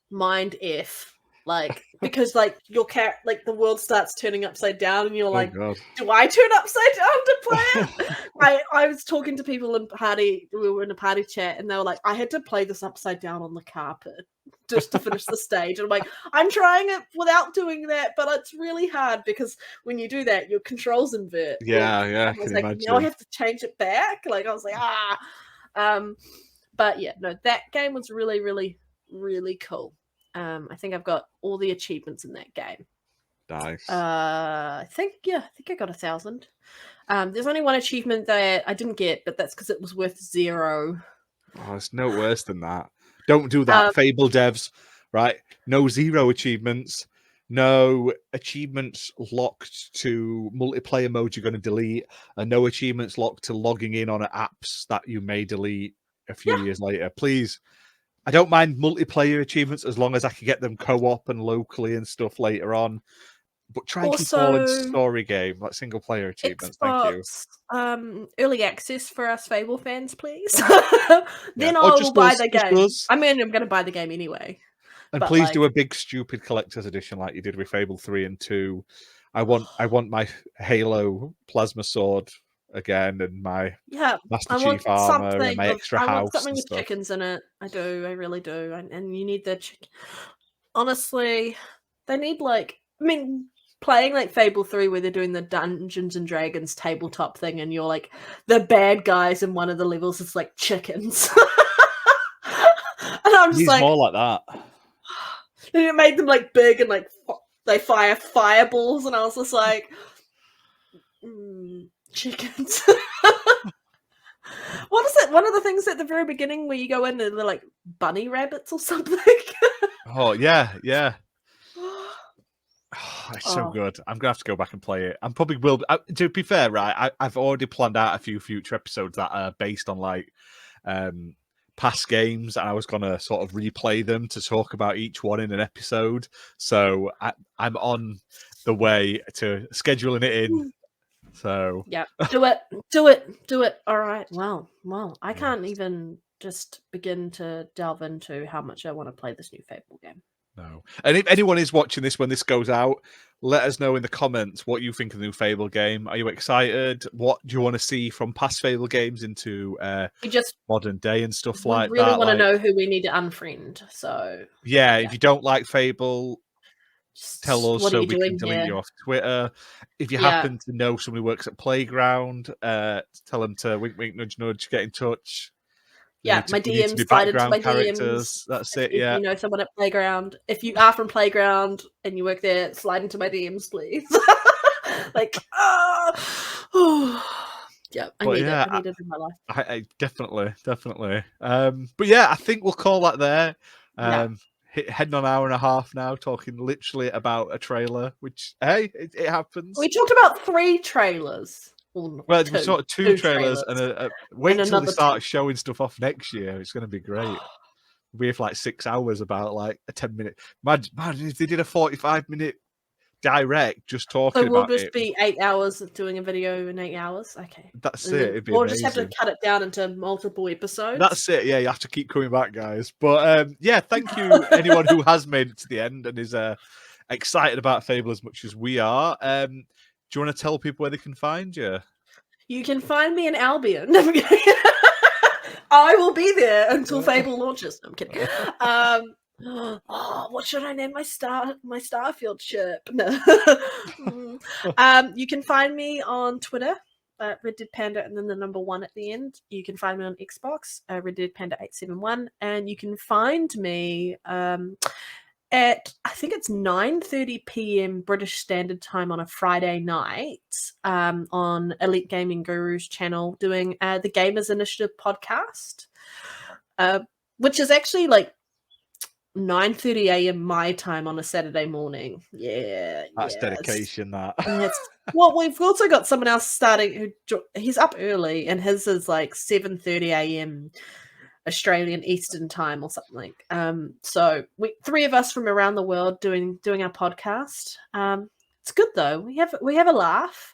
mind F. Like, because like your like the world starts turning upside down and you're like, do I turn upside down to play it? I was talking to people we were in a party chat and they were like, I had to play this upside down on the carpet just to finish the stage. And I'm like, I'm trying it without doing that, but it's really hard because when you do that, your controls invert. Yeah. I was like, now I have to change it back. Like I was like, but yeah, no, that game was really, really, really cool. I think I've got all the achievements in that game. Nice. I think I got 1,000. There's only one achievement that I didn't get, but that's because it was worth 0. Oh, it's no worse than that. Don't do that, Fable devs. Right? No 0 achievements. No achievements locked to multiplayer mode you're going to delete, and no achievements locked to logging in on apps that you may delete a few years later. Please. I don't mind multiplayer achievements as long as I can get them co-op and locally and stuff later on. But try and keep all in story game, like single player achievements. Xbox, thank you. Early access for us Fable fans, please. Then I will buy the game. I mean, I'm going to buy the game anyway. And please do a big stupid collector's edition like you did with Fable 3 and 2. I want my Halo plasma sword again and my Master Chief armor and my extra house. I want something with chickens in it. I do. I really do. And you need the chicken. Honestly, they need playing like Fable 3 where they're doing the Dungeons and Dragons tabletop thing and you're like the bad guys in one of the levels is like chickens. And I'm just like more like that. And it made them like big and like they fire fireballs and I was just like chickens. What is it? One of the things at the very beginning where you go in and they're like bunny rabbits or something. Oh yeah. Oh, it's so good. I'm gonna have to go back and play it. I'm probably will. To be fair, right? I've already planned out a few future episodes that are based on like past games, and I was gonna sort of replay them to talk about each one in an episode. So I'm on the way to scheduling it in. So yeah, do it. All right. Well, I can't even just begin to delve into how much I want to play this new Fable game. No. And if anyone is watching this when this goes out, let us know in the comments what you think of the new Fable game. Are you excited? What do you want to see from past Fable games into modern day and stuff We like really that? want to know who we need to unfriend. So yeah, if you don't like Fable, tell us what are so you we can doing delete here? you off Twitter. If you Yeah. happen to know somebody who works at Playground, tell them to wink, wink, nudge, nudge, get in touch. Yeah, my We need to be DMs, slide into my background characters. DMs. That's If it. Yeah. you know someone at Playground, if you are from Playground and you work there, slide into my DMs, please. Like, yeah, I But need yeah, it. I need it in my life. I definitely. But yeah, I think we'll call that there. Yeah. Heading on an hour and a half now, talking literally about a trailer, which hey, it happens. We talked about 3 trailers. Well, two, we saw two trailers and wait and until they another start 2. showing stuff off next year. It's going to be great. We'll be here for like 6 hours about like a 10-minute. Imagine if they did a 45-minute direct just talking So we'll about just it. be 8 hours of doing a video in 8 hours. Okay. That's And it. then It'd be we'll amazing. just have to cut it down into multiple episodes. That's it. Yeah, you have to keep coming back, guys. But yeah, thank you anyone who has made it to the end and is excited about Fable as much as we are. Do you want to tell people where they can find you? You can find me in Albion. I will be there until Fable launches. No, I'm kidding. What should I name my Starfield ship? No. You can find me on Twitter, Reddeadpanda, and then the number 1 at the end. You can find me on Xbox, Reddeadpanda871, and you can find me at, I think it's 9:30 p.m. British Standard Time on a Friday night on Elite Gaming Guru's channel doing the Gamers Initiative podcast, which is actually like 9:30 a.m. my time on a Saturday morning. Yeah. That's dedication, that. Well, we've also got someone else starting he's up early, and his is like 7:30 a.m. Australian Eastern Time or something. So we 3 of us from around the world doing our podcast. It's good though. We have a laugh.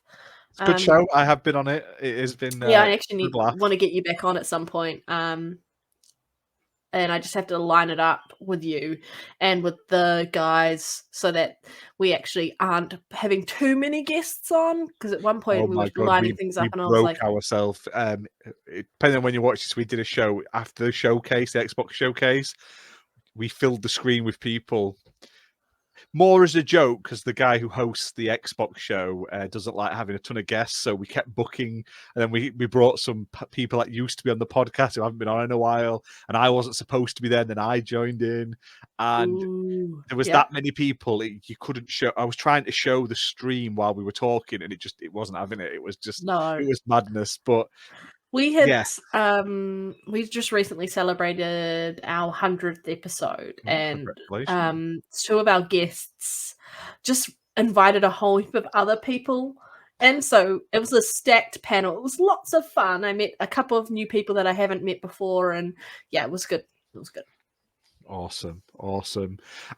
It's a good show. I have been on it. It has been. Yeah, I actually want to get you back on at some point. And I just have to line it up with you and with the guys so that we actually aren't having too many guests on. Because at one point we were lining things up, and I was like, ourselves. Depending on when you watch this, we did a show after the showcase, the Xbox showcase. We filled the screen with people. More as a joke, because the guy who hosts the Xbox show doesn't like having a ton of guests, so we kept booking, and then we brought some people that used to be on the podcast who haven't been on in a while, and I wasn't supposed to be there, and then I joined in, and there was that many people, you couldn't show. I was trying to show the stream while we were talking, and it wasn't having it. It was just it was madness, but. We had we just recently celebrated our 100th episode, and 2 of our guests just invited a whole heap of other people, and so it was a stacked panel. It was lots of fun. I met a couple of new people that I haven't met before, and yeah, it was good. It was good. Awesome.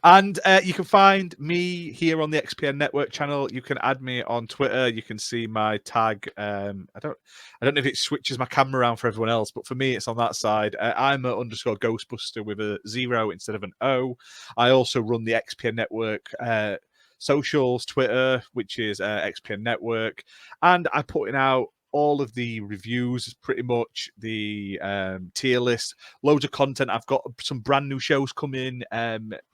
And you can find me here on the XPN Network channel. You can add me on Twitter. You can see my tag. I don't know if it switches my camera around for everyone else, but for me, it's on that side. I'm a _Ghostbuster with a 0 instead of an O. I also run the XPN Network socials, Twitter, which is XPN Network, and I'm putting out all of the reviews, pretty much the tier list, loads of content. I've got some brand new shows coming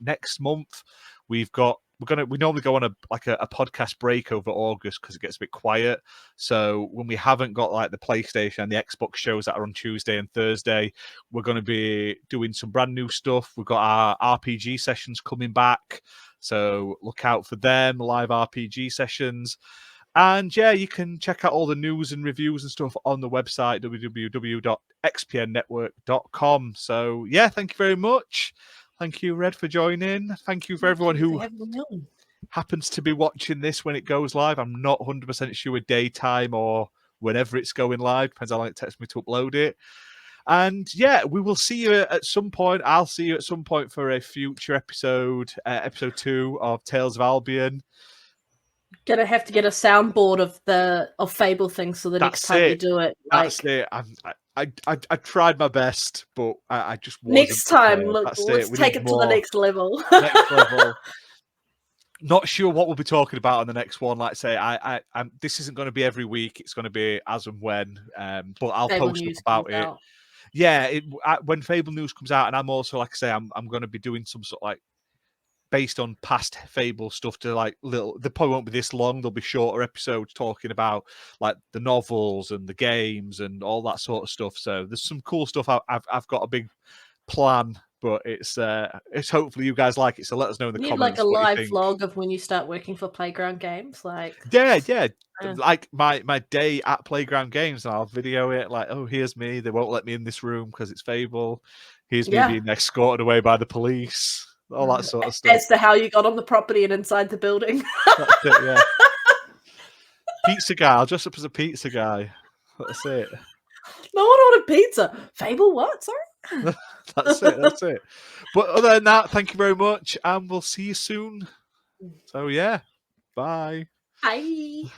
next month. We normally go on a podcast break over August because it gets a bit quiet. So when we haven't got like the PlayStation and the Xbox shows that are on Tuesday and Thursday, we're going to be doing some brand new stuff. We've got our RPG sessions coming back, so look out for them, live RPG sessions. And yeah, you can check out all the news and reviews and stuff on the website, www.xpnnetwork.com. So yeah, thank you very much. Thank you, Red, for joining. Thank you for everyone who happens to be watching this when it goes live. I'm not 100% sure daytime or whenever it's going live. Depends how long it takes me to upload it. And yeah, we will see you at some point. I'll see you at some point for a future episode, episode 2 of Tales of Albion. Gonna have to get a soundboard of Fable things so the next That's time you it. do it. That's Like it. I tried my best, but I just wasn't next time, prepared. look, That's let's it. We take need it to the more. next level. Next level. Not sure what we'll be talking about on the next one. Like I say, this isn't going to be every week. It's going to be as and when. But I'll Fable post up news about comes it. out. Yeah, when Fable news comes out, and I'm also, like I say, I'm going to be doing some sort of like based on past Fable stuff to like little. They probably won't be this long. There'll be shorter episodes talking about like the novels and the games and all that sort of stuff. So there's some cool stuff. I've got a big plan, but it's hopefully you guys like it. So let us know in the You need like comments a what you live think. vlog of when you start working for Playground Games, like Yeah, Yeah. like my day at Playground Games, and I'll video it. Like, oh, here's me. They won't let me in this room because it's Fable. Here's me Yeah. being escorted away by the police. All that sort of stuff. As to how you got on the property and inside the building. That's it. Yeah. Pizza guy. I'll dress up as a pizza guy. That's it. No one ordered pizza. Fable, what? Sorry. That's it. That's it. But other than that, thank you very much, and we'll see you soon. So yeah, bye. Bye.